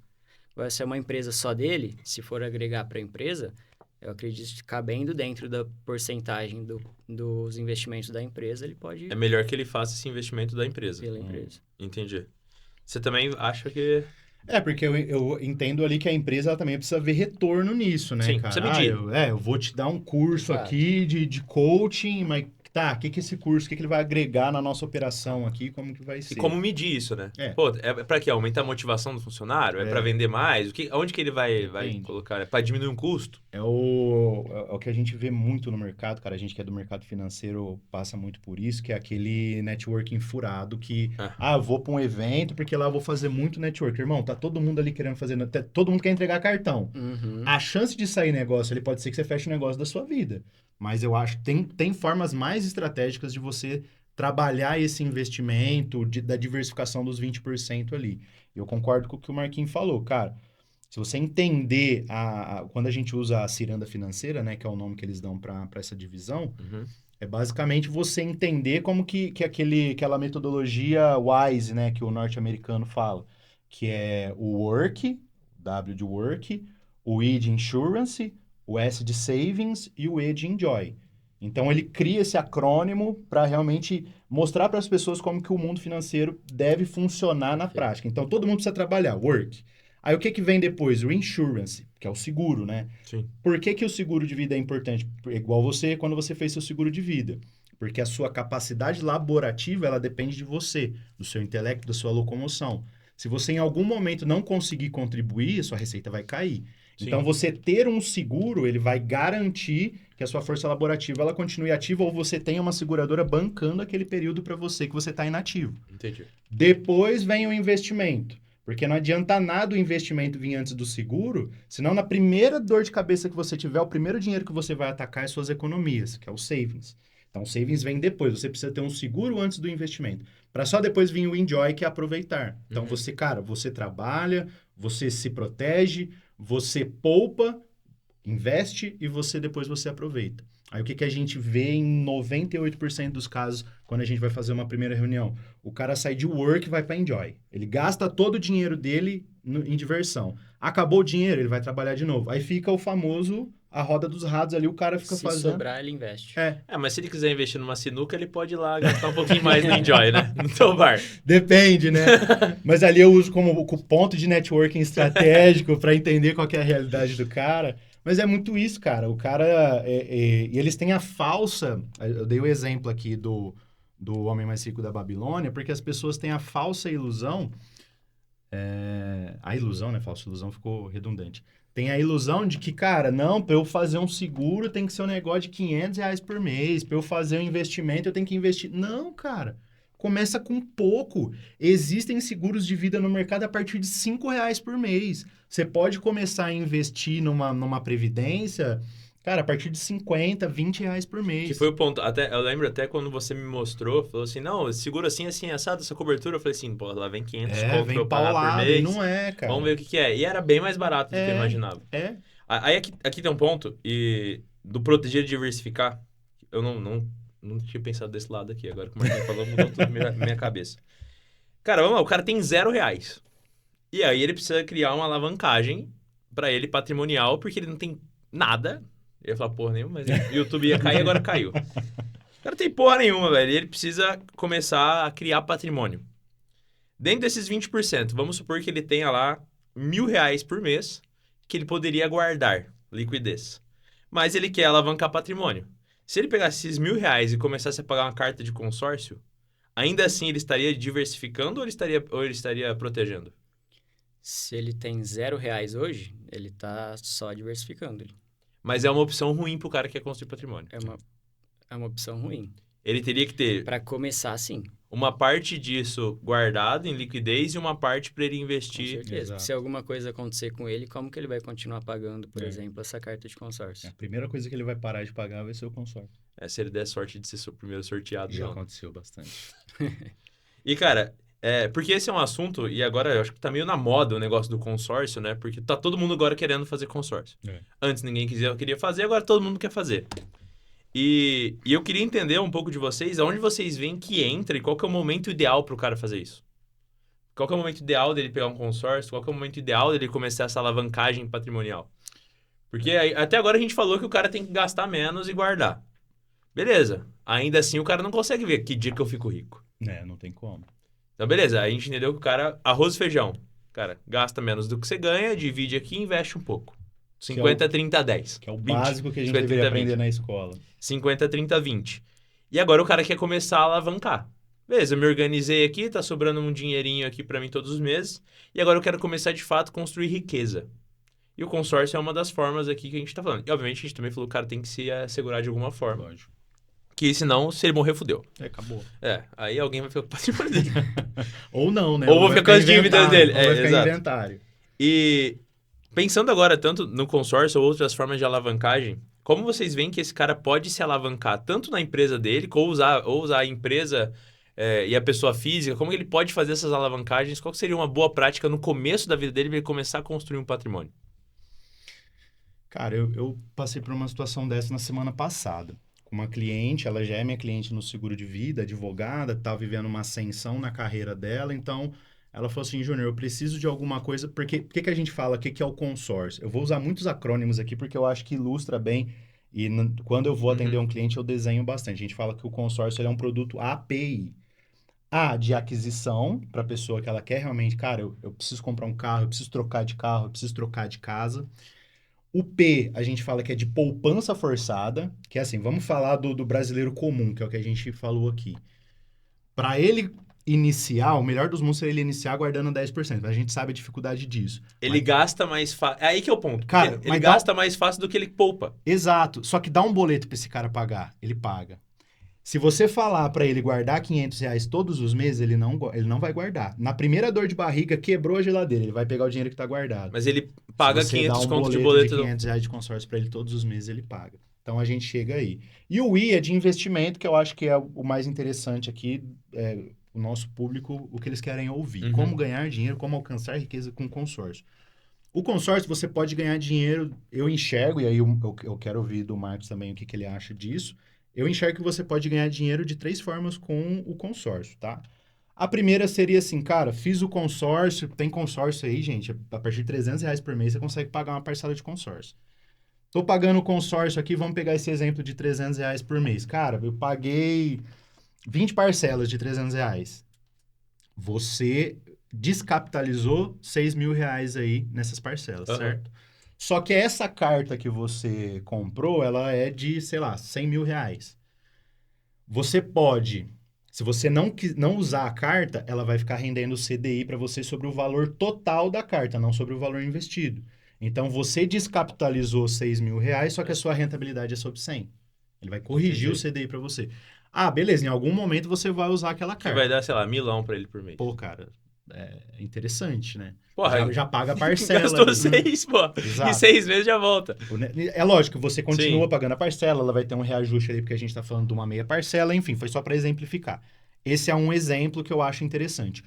Agora, se é uma empresa só dele, se for agregar para a empresa, eu acredito que cabendo dentro da porcentagem dos investimentos da empresa, ele pode É melhor que ele faça esse investimento da empresa. pela empresa. Entendi. Você também acha que... Porque eu entendo ali que a empresa ela também precisa ver retorno nisso, né, Sim, cara? precisa medir. Eu vou te dar um curso Exato. aqui de coaching, mas tá, o que esse curso, o que ele vai agregar na nossa operação aqui, como que vai ser. E como medir isso, né? É. Pô, é pra quê? Aumentar a motivação do funcionário? É pra vender mais? Onde que ele vai Depende. colocar? É pra diminuir um custo? É o que a gente vê muito no mercado, cara. A gente que é do mercado financeiro passa muito por isso, que é aquele networking furado que, eu vou para um evento porque lá eu vou fazer muito network. Irmão, tá todo mundo ali querendo fazer, todo mundo quer entregar cartão. A chance de sair negócio ali pode ser que você feche o negócio da sua vida. Mas eu acho que tem formas mais estratégicas de você trabalhar esse investimento, da diversificação dos 20% ali. Eu concordo com o que o Marquinhos falou, cara. Se você entender, quando a gente usa a ciranda financeira, né, que é o nome que eles dão para essa divisão, é basicamente você entender como que aquela metodologia WISE, né, que o norte-americano fala, que é o Work, W de Work, o I de Insurance, o S de Savings e o E de Enjoy. Então, ele cria esse acrônimo para realmente mostrar para as pessoas como que o mundo financeiro deve funcionar na prática. Então, todo mundo precisa trabalhar, Work. Aí, o que vem depois? O Insurance, que é o seguro, né? Sim. Por que o seguro de vida é importante? Igual você, quando você fez seu seguro de vida. Porque a sua capacidade laborativa, ela depende de você, do seu intelecto, da sua locomoção. Se você, em algum momento, não conseguir contribuir, a sua receita vai cair. Sim. Então, você ter um seguro, ele vai garantir que a sua força laborativa ela continue ativa ou você tenha uma seguradora bancando aquele período para você que você está inativo. Entendi. Depois vem o investimento. Porque não adianta nada o investimento vir antes do seguro, senão na primeira dor de cabeça que você tiver, o primeiro dinheiro que você vai atacar é suas economias, que é o savings. Então, o savings vem depois. Você precisa ter um seguro antes do investimento. Para só depois vir o enjoy, que é aproveitar. Então, você trabalha, você se protege, você poupa, investe e depois você aproveita. Aí o que a gente vê em 98% dos casos quando a gente vai fazer uma primeira reunião? O cara sai de work e vai para enjoy. Ele gasta todo o dinheiro dele em diversão. Acabou o dinheiro, ele vai trabalhar de novo. Aí fica o famoso, a roda dos ratos ali, o cara fica fazendo... Se sobrar, ele investe. Mas se ele quiser investir numa sinuca, ele pode ir lá gastar um pouquinho mais no enjoy, né? No teu bar. Depende, né? Mas ali eu uso como ponto de networking estratégico para entender qual que é a realidade do cara. Mas é muito isso, cara. O cara... E eles têm a falsa... Eu dei o exemplo aqui do Homem Mais Rico da Babilônia, porque as pessoas têm a falsa ilusão... A ilusão, né? Falsa ilusão ficou redundante. Tem a ilusão de que, cara, não, para eu fazer um seguro tem que ser um negócio de R$500 por mês. Para eu fazer um investimento eu tenho que investir. Não, cara. Começa com pouco. Existem seguros de vida no mercado a partir de R$5 por mês. Você pode começar a investir numa previdência, cara, a partir de R$50, R$20 por mês. Que foi o ponto. Eu lembro até quando você me mostrou, falou assim, não, seguro assim, assado, essa cobertura. Eu falei assim, pô, lá vem 500 conto pra eu pagar por mês. Não é, cara. Vamos ver o que é. E era bem mais barato do que eu imaginava. Aí aqui tem um ponto, e do proteger e diversificar, eu não tinha pensado desse lado aqui. Agora que o Marquinhos falou, mudou tudo na minha cabeça. Cara, vamos lá, o cara tem R$0. E aí ele precisa criar uma alavancagem pra ele patrimonial, porque ele não tem nada. Eu ia falar porra nenhuma, mas o YouTube ia cair, agora caiu. O cara tem porra nenhuma, velho. E ele precisa começar a criar patrimônio. Dentro desses 20%, vamos supor que ele tenha lá R$1.000 por mês que ele poderia guardar, liquidez. Mas ele quer alavancar patrimônio. Se ele pegasse esses R$1.000 e começasse a pagar uma carta de consórcio, ainda assim ele estaria diversificando ou ele estaria protegendo? Se ele tem R$0 hoje, ele tá só diversificando. Mas é uma opção ruim pro cara que quer construir patrimônio. É uma opção ruim. Ele teria que ter... Para começar, sim. Uma parte disso guardado em liquidez e uma parte para ele investir. Com certeza. Se alguma coisa acontecer com ele, como que ele vai continuar pagando, por exemplo, essa carta de consórcio? A primeira coisa que ele vai parar de pagar vai ser o consórcio. Se ele der sorte de ser o primeiro sorteado. Já aconteceu bastante. E, cara... porque esse é um assunto, e agora eu acho que tá meio na moda o negócio do consórcio, né? Porque tá todo mundo agora querendo fazer consórcio. Antes ninguém queria fazer, agora todo mundo quer fazer. E eu queria entender um pouco de vocês, aonde vocês veem que entra e qual que é o momento ideal pro cara fazer isso. Qual que é o momento ideal dele pegar um consórcio? Qual que é o momento ideal dele começar essa alavancagem patrimonial? Porque até agora a gente falou que o cara tem que gastar menos e guardar. Beleza. Ainda assim o cara não consegue ver que dia que eu fico rico. Não tem como. Então, beleza. Aí a gente entendeu que o cara... Arroz e feijão. Cara, gasta menos do que você ganha, divide aqui e investe um pouco. 50, 30, 10. Que é o 20, básico que a gente 50, deveria 30, aprender 20. na escola. 50, 30, 20. E agora o cara quer começar a alavancar. Beleza, eu me organizei aqui, tá sobrando um dinheirinho aqui para mim todos os meses. E agora eu quero começar, de fato, a construir riqueza. E o consórcio é uma das formas aqui que a gente tá falando. E, obviamente, a gente também falou que o cara tem que se assegurar de alguma forma. Lógico. Que senão, se ele morrer, fudeu. Acabou. Aí alguém vai ficar com o patrimônio dele. Ou não, né? Ou vou ficar com as dívidas dele. Ou vai ficar Exato. inventário. E pensando agora tanto no consórcio ou outras formas de alavancagem, como vocês veem que esse cara pode se alavancar tanto na empresa dele, ou usar a empresa e a pessoa física, como que ele pode fazer essas alavancagens? Qual que seria uma boa prática no começo da vida dele para ele começar a construir um patrimônio? Cara, eu passei por uma situação dessa na semana passada. Com uma cliente, ela já é minha cliente no seguro de vida, advogada, tá vivendo uma ascensão na carreira dela, então ela falou assim, Júnior, eu preciso de alguma coisa, porque por que a gente fala o que é o consórcio? Eu vou usar muitos acrônimos aqui porque eu acho que ilustra bem e quando eu vou atender um cliente eu desenho bastante. A gente fala que o consórcio ele é um produto API. A, de aquisição, para a pessoa que ela quer realmente, cara, eu preciso comprar um carro, eu preciso trocar de carro, eu preciso trocar de casa. O P, a gente fala que é de poupança forçada, que é assim, vamos falar do brasileiro comum, que é o que a gente falou aqui. Para ele iniciar, o melhor dos mundos seria ele iniciar guardando 10%, mas a gente sabe a dificuldade disso. Ele gasta mais fácil. É aí que é o ponto. Cara, ele gasta mais fácil do que ele poupa. Exato, só que dá um boleto para esse cara pagar, ele paga. Se você falar para ele guardar R$500 todos os meses, ele não vai guardar. Na primeira dor de barriga, quebrou a geladeira, ele vai pegar o dinheiro que está guardado. Mas ele paga Se você 500 dá um contos de boleto boleto. de R$500 de consórcio para ele todos os meses, ele paga. Então, a gente chega aí. E o I é de investimento, que eu acho que é o mais interessante aqui, o nosso público, o que eles querem ouvir. Uhum. Como ganhar dinheiro, como alcançar riqueza com consórcio. O consórcio, você pode ganhar dinheiro, eu enxergo, e aí eu quero ouvir do Marcos também o que ele acha disso. Eu enxergo que você pode ganhar dinheiro de 3 formas com o consórcio, tá? A primeira seria assim, cara, fiz o consórcio, tem consórcio aí, gente, a partir de R$300 por mês você consegue pagar uma parcela de consórcio. Tô pagando o consórcio aqui, vamos pegar esse exemplo de R$300 por mês. Cara, eu paguei 20 parcelas de R$300. Você descapitalizou R$6.000 aí nessas parcelas, certo? Só que essa carta que você comprou, ela é de, sei lá, R$100.000. Você pode, se você não usar a carta, ela vai ficar rendendo o CDI para você sobre o valor total da carta, não sobre o valor investido. Então, você descapitalizou R$6.000, só que a sua rentabilidade é sobre 100. Ele vai corrigir o CDI para você. Ah, beleza, em algum momento você vai usar aquela carta. Que vai dar, sei lá, R$1.000 para ele por mês. Pô, cara, é interessante, né? Porra, já paga a parcela. Gastou 6, pô. Exato. Em 6 meses já volta. É lógico, você continua Sim. pagando a parcela, ela vai ter um reajuste ali, porque a gente está falando de uma meia parcela, enfim, foi só para exemplificar. Esse é um exemplo que eu acho interessante.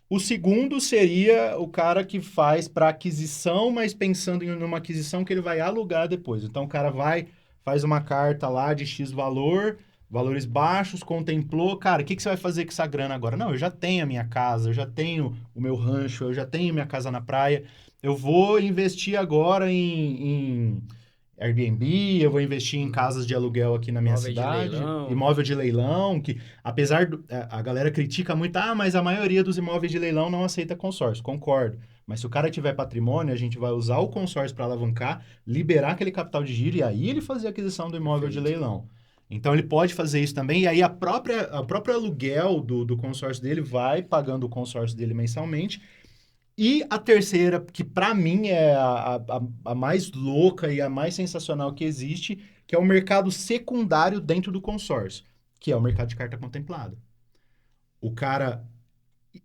O segundo seria o cara que faz para aquisição, mas pensando em uma aquisição que ele vai alugar depois. Então, o cara faz uma carta lá de X valor, valores baixos, contemplou, cara, o que você vai fazer com essa grana agora? Não, eu já tenho a minha casa, eu já tenho o meu rancho, eu já tenho minha casa na praia, eu vou investir agora em Airbnb, eu vou investir em casas de aluguel aqui na minha cidade, imóvel de leilão, que apesar a galera critica muito, mas a maioria dos imóveis de leilão não aceita consórcio, concordo. Mas se o cara tiver patrimônio, a gente vai usar o consórcio para alavancar, liberar aquele capital de giro e aí ele fazer a aquisição do imóvel de leilão. Então, ele pode fazer isso também, e aí a própria aluguel do consórcio dele vai pagando o consórcio dele mensalmente. E a terceira, que para mim é a mais louca e a mais sensacional que existe, que é o mercado secundário dentro do consórcio, que é o mercado de carta contemplada. O cara,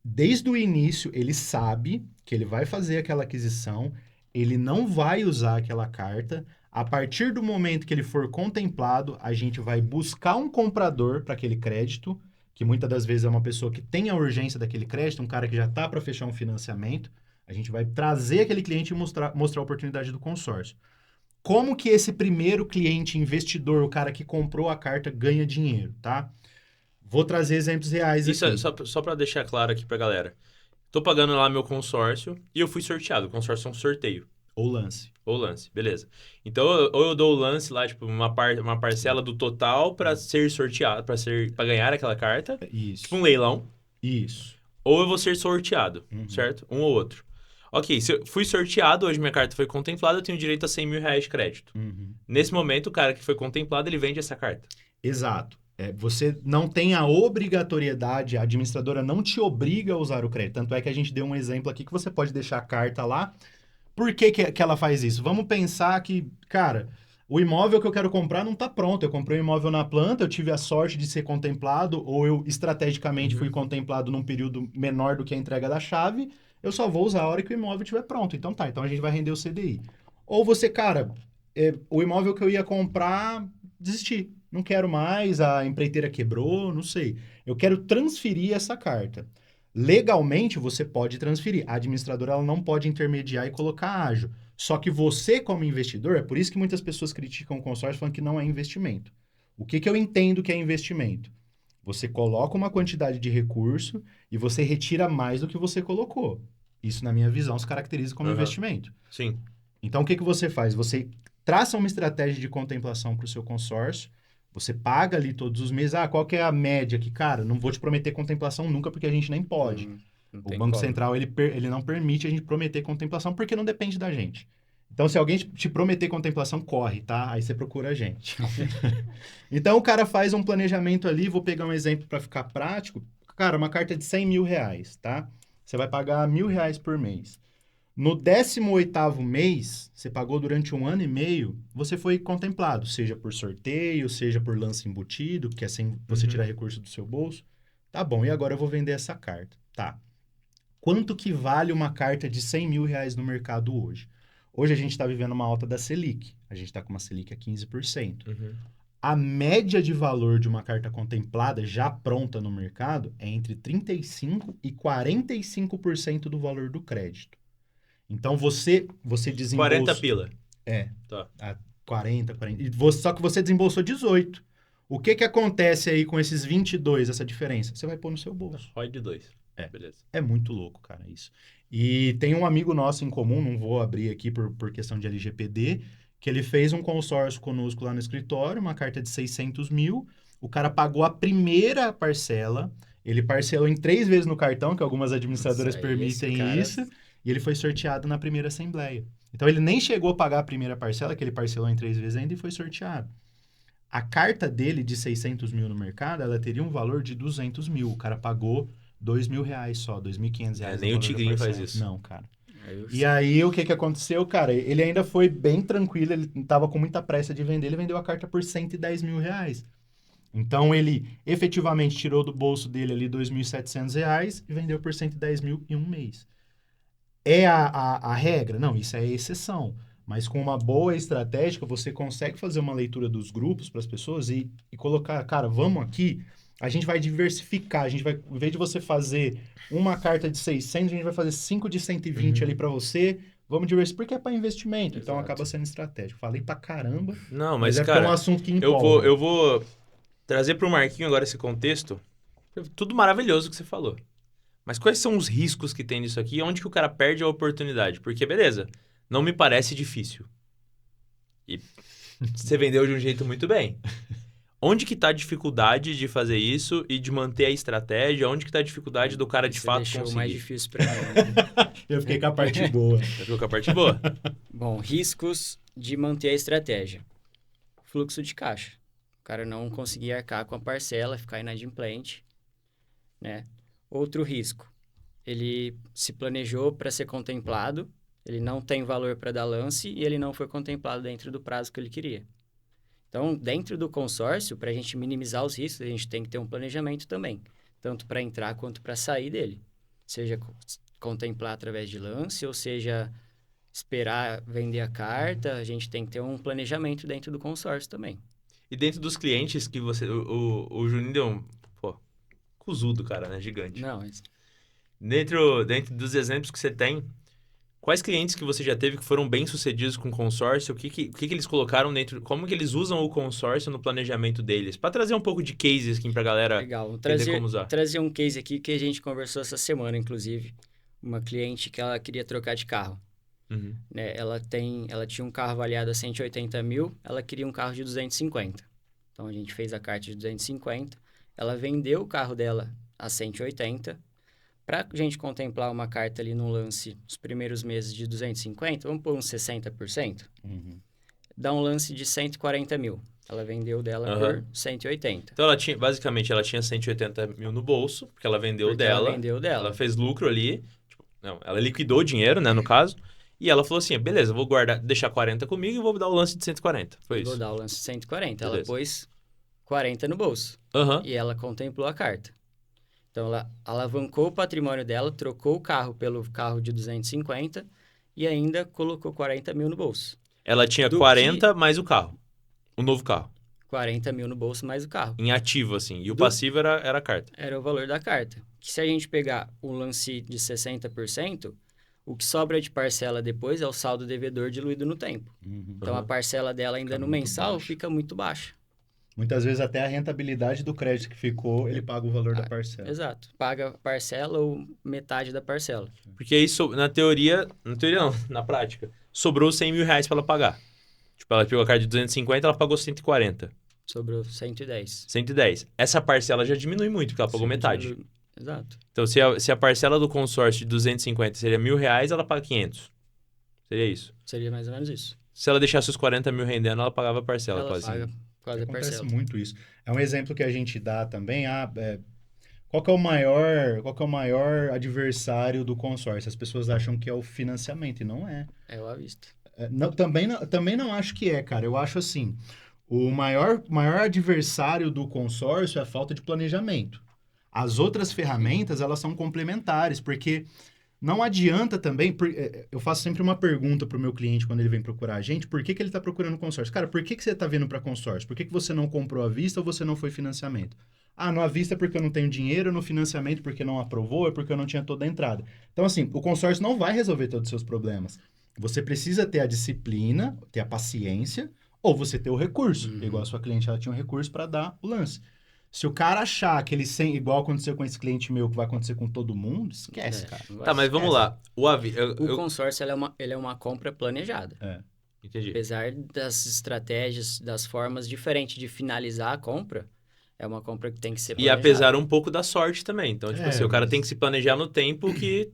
desde o início, ele sabe que ele vai fazer aquela aquisição, ele não vai usar aquela carta. A partir do momento que ele for contemplado, a gente vai buscar um comprador para aquele crédito, que muitas das vezes é uma pessoa que tem a urgência daquele crédito, um cara que já está para fechar um financiamento. A gente vai trazer aquele cliente e mostrar a oportunidade do consórcio. Como que esse primeiro cliente investidor, o cara que comprou a carta, ganha dinheiro, tá? Vou trazer exemplos reais aqui. Isso só para deixar claro aqui para galera. Tô pagando lá meu consórcio e eu fui sorteado. O consórcio é um sorteio. Ou lance, beleza. Então, ou eu dou o lance lá, tipo, uma parcela do total para ser sorteado, para ganhar aquela carta. Isso. Tipo um leilão. Isso. Ou eu vou ser sorteado, certo? Um ou outro. Ok, se eu fui sorteado, hoje minha carta foi contemplada, eu tenho direito a R$100.000 de crédito. Nesse momento, o cara que foi contemplado, ele vende essa carta. Exato. Você não tem a obrigatoriedade, a administradora não te obriga a usar o crédito. Tanto é que a gente deu um exemplo aqui que você pode deixar a carta lá. Por que ela faz isso? Vamos pensar que, cara, o imóvel que eu quero comprar não está pronto. Eu comprei um imóvel na planta, eu tive a sorte de ser contemplado, ou eu estrategicamente fui contemplado num período menor do que a entrega da chave. Eu só vou usar a hora que o imóvel estiver pronto. Então tá, então a gente vai render o CDI. Ou você, cara, o imóvel que eu ia comprar, desisti. Não quero mais, a empreiteira quebrou, não sei. Eu quero transferir essa carta. Legalmente, você pode transferir. A administradora ela não pode intermediar e colocar ágio. Só que você, como investidor, é por isso que muitas pessoas criticam o consórcio falando que não é investimento. O que eu entendo que é investimento? Você coloca uma quantidade de recurso e você retira mais do que você colocou. Isso, na minha visão, se caracteriza como investimento. Sim. Então, o que você faz? Você traça uma estratégia de contemplação para o seu consórcio, você paga ali todos os meses. Qual que é a média aqui? Cara, não vou te prometer contemplação nunca, porque a gente nem pode. O Banco Central, ele não permite a gente prometer contemplação, porque não depende da gente. Então, se alguém te prometer contemplação, corre, tá? Aí você procura a gente. Então, o cara faz um planejamento ali, vou pegar um exemplo para ficar prático. Cara, uma carta de 100 mil reais, tá? Você vai pagar R$1.000 por mês. No 18º mês, você pagou durante 1 ano e meio, você foi contemplado, seja por sorteio, seja por lance embutido, que é sem você tirar recurso do seu bolso. Tá bom, e agora eu vou vender essa carta. Tá. Quanto que vale uma carta de 100 mil reais no mercado hoje? Hoje a gente está vivendo uma alta da Selic. A gente está com uma Selic a 15%. A média de valor de uma carta contemplada, já pronta no mercado, é entre 35% e 45% do valor do crédito. Então, você desembolsa... 40 pila. Tá. 40. Só que você desembolsou 18. O que acontece aí com esses 22, essa diferença? Você vai pôr no seu bolso. Rói de 2. Beleza. É muito louco, cara, isso. E tem um amigo nosso em comum, não vou abrir aqui por questão de LGPD, que ele fez um consórcio conosco lá no escritório, uma carta de 600 mil, o cara pagou a primeira parcela, ele parcelou em 3 vezes no cartão, que algumas administradoras permitem isso, e ele foi sorteado na primeira assembleia. Então, ele nem chegou a pagar a primeira parcela, que ele parcelou em 3 vezes ainda, e foi sorteado. A carta dele de 600 mil no mercado, ela teria um valor de 200 mil. O cara pagou R$2.000 só, R$2.500. Nem o Tigrinho faz isso. Não, cara. E aí, o que aconteceu, cara? Ele ainda foi bem tranquilo, ele tava com muita pressa de vender, ele vendeu a carta por R$110 mil. Então, ele efetivamente tirou do bolso dele ali R$2.700 e vendeu por 110 mil em um mês. É a regra? Não, isso é a exceção. Mas com uma boa estratégia, você consegue fazer uma leitura dos grupos para as pessoas e colocar, cara, vamos aqui, a gente vai diversificar, a gente vai, em vez de você fazer uma carta de 600, a gente vai fazer 5 de 120 ali para você, vamos diversificar, porque é para investimento, então acaba sendo estratégico. Falei pra caramba, não, mas cara, é um assunto que empolga. Eu vou trazer pro Marquinho agora esse contexto, tudo maravilhoso que você falou. Mas quais são os riscos que tem nisso aqui e onde que o cara perde a oportunidade? Porque, beleza, não me parece difícil. E você vendeu de um jeito muito bem. Onde que tá a dificuldade de fazer isso e de manter a estratégia? Onde que tá a dificuldade do cara de fato deixou conseguir? mais difícil pra mim. Eu fiquei com a parte boa. Você ficou com a parte boa? Bom, riscos de manter a estratégia. Fluxo de caixa. O cara não conseguir arcar com a parcela, ficar inadimplente, né? Outro risco, ele se planejou para ser contemplado, ele não tem valor para dar lance e ele não foi contemplado dentro do prazo que ele queria. Então, dentro do consórcio, para a gente minimizar os riscos, a gente tem que ter um planejamento também, tanto para entrar quanto para sair dele. Seja contemplar através de lance, ou seja, esperar vender a carta, a gente tem que ter um planejamento dentro do consórcio também. E dentro dos clientes que você... O Juninho deu um... Cuzudo, cara, né? Gigante. Não, mas... Dentro dos exemplos que você tem, quais clientes que você já teve que foram bem-sucedidos com consórcio? O que eles colocaram dentro... Como que eles usam o consórcio no planejamento deles? Para trazer um pouco de cases aqui pra galera entender como usar. Trazer um case aqui que a gente conversou essa semana, inclusive. Uma cliente que ela queria trocar de carro. Né? Ela tinha um carro avaliado a 180 mil, ela queria um carro de 250. Então, a gente fez a carta de 250. Ela vendeu o carro dela a 180. Para a gente contemplar uma carta ali no lance nos primeiros meses de 250, vamos pôr uns 60%. Dá um lance de 140 mil. Ela vendeu dela por 180. Então, basicamente, ela tinha 180 mil no bolso, porque ela vendeu Porque dela. ela vendeu dela. Ela fez lucro ali. Tipo, não, ela liquidou o dinheiro, né, no caso. E ela falou assim, beleza, vou deixar 40 comigo e vou dar o lance de 140. Foi isso. Vou dar o lance de 140. Beleza. Ela pôs 40 no bolso. E ela contemplou a carta. Então, ela alavancou o patrimônio dela, trocou o carro pelo carro de 250 e ainda colocou 40 mil no bolso. Ela tinha 40 mais o carro. O novo carro. 40 mil no bolso mais o carro. Em ativo, assim. E o passivo era a carta. Era o valor da carta. Que se a gente pegar o lance de 60%, o que sobra de parcela depois é o saldo devedor diluído no tempo. Então, a parcela dela ainda no mensal fica muito baixa. Muitas vezes até a rentabilidade do crédito que ficou, ele paga o valor da parcela. Exato. Paga a parcela ou metade da parcela. Porque isso, na teoria não, na prática, sobrou 100 mil reais pra ela pagar. Tipo, ela pegou a carta de 250, ela pagou 140. Sobrou 110. 110. Essa parcela já diminui muito, porque ela pagou metade. Exato. Então, se a parcela do consórcio de 250 seria R$1.000, ela paga 500. Seria isso. Seria mais ou menos isso. Se ela deixasse os 40 mil rendendo, ela pagava a parcela Ela quase. paga quase a Acontece parcela. muito isso. É um exemplo que a gente dá também. Qual que é o maior adversário do consórcio? As pessoas acham que é o financiamento, e não é. É o à vista. Também não acho que é, cara. Eu acho assim, o maior adversário do consórcio é a falta de planejamento. As outras ferramentas, elas são complementares, porque não adianta também... Eu faço sempre uma pergunta para o meu cliente quando ele vem procurar a gente, por que ele está procurando consórcio? Cara, por que você está vindo para consórcio? Por que você não comprou à vista ou você não foi financiamento? No à vista porque eu não tenho dinheiro, no financiamento porque não aprovou, é porque eu não tinha toda a entrada. Então, assim, o consórcio não vai resolver todos os seus problemas. Você precisa ter a disciplina, ter a paciência, ou você ter o recurso. Igual a sua cliente, ela tinha um recurso para dar o lance. Se o cara achar que ele igual aconteceu com esse cliente meu, que vai acontecer com todo mundo, esquece, cara. Tá, mas vamos lá. O consórcio, ele é uma compra planejada. Entendi. Apesar das estratégias, das formas diferentes de finalizar a compra, é uma compra que tem que ser planejada. E apesar um pouco da sorte também. Então, tipo assim, o cara tem que se planejar no tempo que...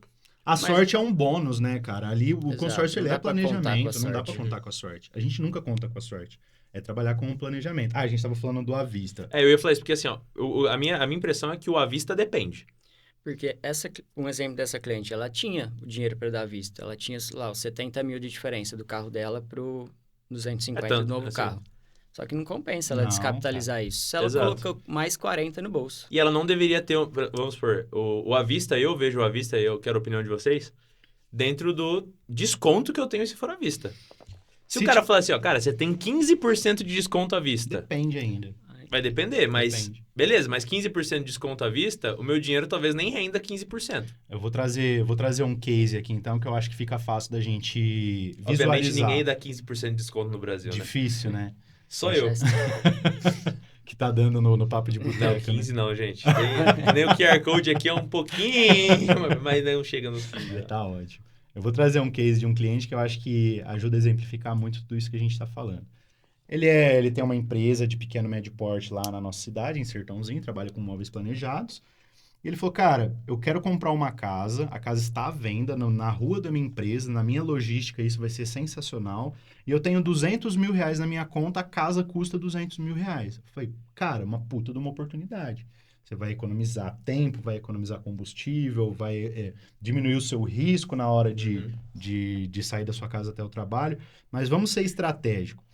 sorte é um bônus, né, cara? Ali o Exato, consórcio ele é planejamento, não dá pra sorte. contar com a sorte. A gente nunca conta com a sorte. É trabalhar com um planejamento. A gente tava falando do à vista. Eu ia falar isso, porque assim, ó, a minha impressão é que o à vista depende. Porque um exemplo dessa cliente, ela tinha o dinheiro para dar à vista. Ela tinha, lá, os 70 mil de diferença do carro dela pro 250 do novo carro. Só que não compensa ela descapitalizar isso. Se ela colocou mais 40 no bolso. E ela não deveria ter, vamos supor, o à vista, eu vejo o à vista, eu quero a opinião de vocês, dentro do desconto que eu tenho se for à vista. Se o cara falar assim, ó, cara, você tem 15% de desconto à vista. Depende ainda. Vai depender, mas... Depende. Beleza, mas 15% de desconto à vista, o meu dinheiro talvez nem renda 15%. Eu vou trazer um case aqui, então, que eu acho que fica fácil da gente visualizar. Obviamente, ninguém dá 15% de desconto no Brasil, Difícil, né? Só eu. Que tá dando no papo de boteco. Não, 15 não, gente. Nem o QR Code aqui é um pouquinho, mas não chega nos 15. Tá ótimo. Eu vou trazer um case de um cliente que eu acho que ajuda a exemplificar muito tudo isso que a gente está falando. Ele tem uma empresa de pequeno e médio porte lá na nossa cidade, em Sertãozinho, trabalha com móveis planejados. E ele falou, cara, eu quero comprar uma casa, a casa está à venda na rua da minha empresa, na minha logística, isso vai ser sensacional. E eu tenho 200 mil reais na minha conta, a casa custa 200 mil reais. Eu falei, cara, uma puta de uma oportunidade. Você vai economizar tempo, vai economizar combustível, vai diminuir o seu risco na hora de sair da sua casa até o trabalho. Mas vamos ser estratégico.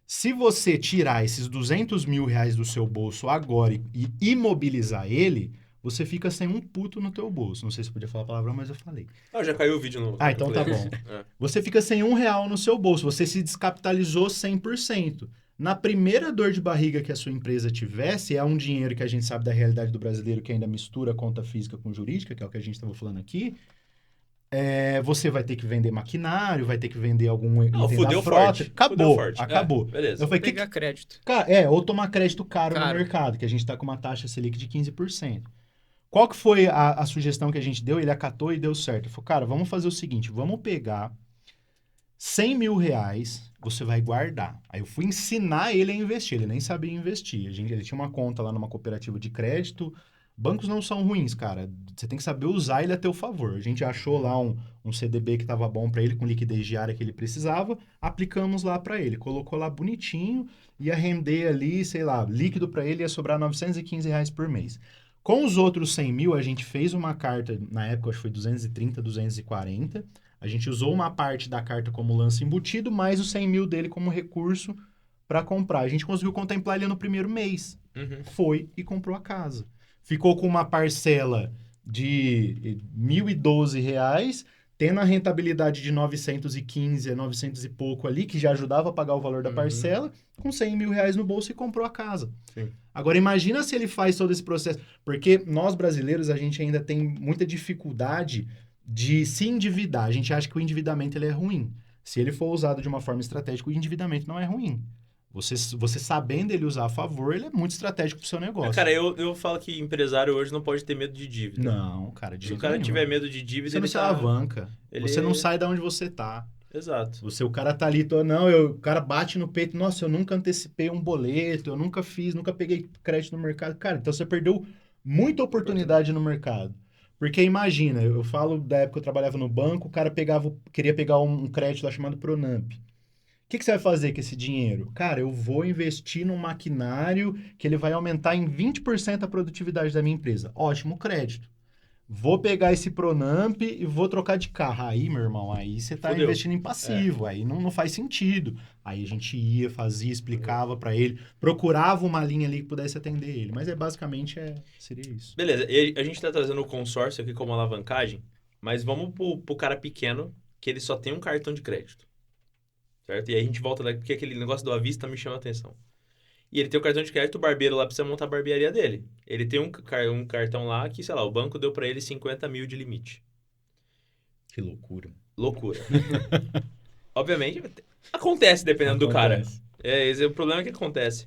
Se você tirar esses 200 mil reais do seu bolso agora e imobilizar ele, você fica sem um puto no teu bolso. Não sei se eu podia falar a palavra, mas eu falei. Já caiu o vídeo no... Então tá bom. Você fica sem R$1 no seu bolso. Você se descapitalizou 100%. Na primeira dor de barriga que a sua empresa tivesse, é um dinheiro que a gente sabe da realidade do brasileiro que ainda mistura conta física com jurídica, que é o que a gente estava falando aqui. Você vai ter que vender maquinário, vai ter que vender algum item da frota. Acabou. Beleza. Eu falei, pegar crédito. Ou tomar crédito caro no mercado, que a gente está com uma taxa Selic de 15%. Qual que foi a sugestão que a gente deu? Ele acatou e deu certo. Ele falou, cara, vamos fazer o seguinte, vamos pegar 100 mil reais, você vai guardar. Aí eu fui ensinar ele a investir, ele nem sabia investir. Ele tinha uma conta lá numa cooperativa de crédito, Bancos não são ruins, cara. Você tem que saber usar ele a teu favor. A gente achou lá um CDB que estava bom para ele, com liquidez diária que ele precisava, aplicamos lá para ele. Colocou lá bonitinho, ia render ali, sei lá, líquido para ele ia sobrar R$915 por mês. Com os outros 100 mil, a gente fez uma carta, na época acho que foi 230, 240. A gente usou uma parte da carta como lance embutido, mais os 100 mil dele como recurso para comprar. A gente conseguiu contemplar ele no primeiro mês. Foi e comprou a casa. Ficou com uma parcela de R$1.012, tendo a rentabilidade de 915 a 900 e pouco ali, que já ajudava a pagar o valor da parcela, com 100 mil reais no bolso e comprou a casa. Sim. Agora, imagina se ele faz todo esse processo. Porque nós, brasileiros, a gente ainda tem muita dificuldade de se endividar. A gente acha que o endividamento ele é ruim. Se ele for usado de uma forma estratégica, o endividamento não é ruim. Você sabendo ele usar a favor, ele é muito estratégico pro seu negócio. Cara, eu falo que empresário hoje não pode ter medo de dívida. Não, cara, de Se o jeito cara nenhum. tiver medo de dívida, Você não ele se alavanca. ele- Você não sai de onde você tá. Exato. O cara tá ali, o cara bate no peito, nossa, eu nunca antecipei um boleto, eu nunca peguei crédito no mercado. Cara, então você perdeu muita oportunidade no mercado. Porque imagina, eu falo da época que eu trabalhava no banco, o cara queria pegar um crédito lá chamado Pronamp. O que você vai fazer com esse dinheiro? Cara, eu vou investir num maquinário que ele vai aumentar em 20% a produtividade da minha empresa. Ótimo crédito. Vou pegar esse Pronamp e vou trocar de carro. Aí, meu irmão, aí você tá Fudeu. investindo em passivo. Aí não faz sentido. Aí a gente ia, fazia, explicava pra ele, procurava uma linha ali que pudesse atender ele. Mas basicamente seria isso. Beleza, e a gente tá trazendo o consórcio aqui como alavancagem, mas vamos pro cara pequeno, que ele só tem um cartão de crédito. Certo? E aí a gente volta daqui, porque aquele negócio do à vista me chama a atenção. E ele tem o cartão de crédito, o barbeiro lá precisa montar a barbearia dele. Ele tem um cartão lá que, sei lá, o banco deu pra ele 50 mil de limite. Que loucura. Loucura. Obviamente, acontece dependendo do cara. Acontece. Esse é o problema que acontece.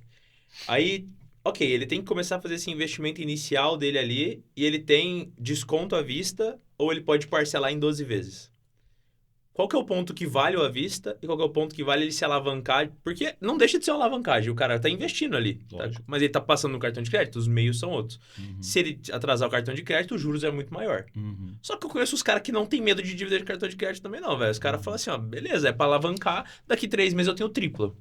Aí, ok, ele tem que começar a fazer esse investimento inicial dele ali e ele tem desconto à vista ou ele pode parcelar em 12 vezes. Qual que é o ponto que vale o à vista e qual que é o ponto que vale ele se alavancar? Porque não deixa de ser uma alavancagem, o cara tá investindo ali. Tá? Mas ele tá passando no cartão de crédito, os meios são outros. Se ele atrasar o cartão de crédito, os juros é muito maior. Só que eu conheço os caras que não tem medo de dívida de cartão de crédito também não, velho. Os caras falam assim, ó, beleza, é pra alavancar, daqui 3 meses eu tenho o triplo.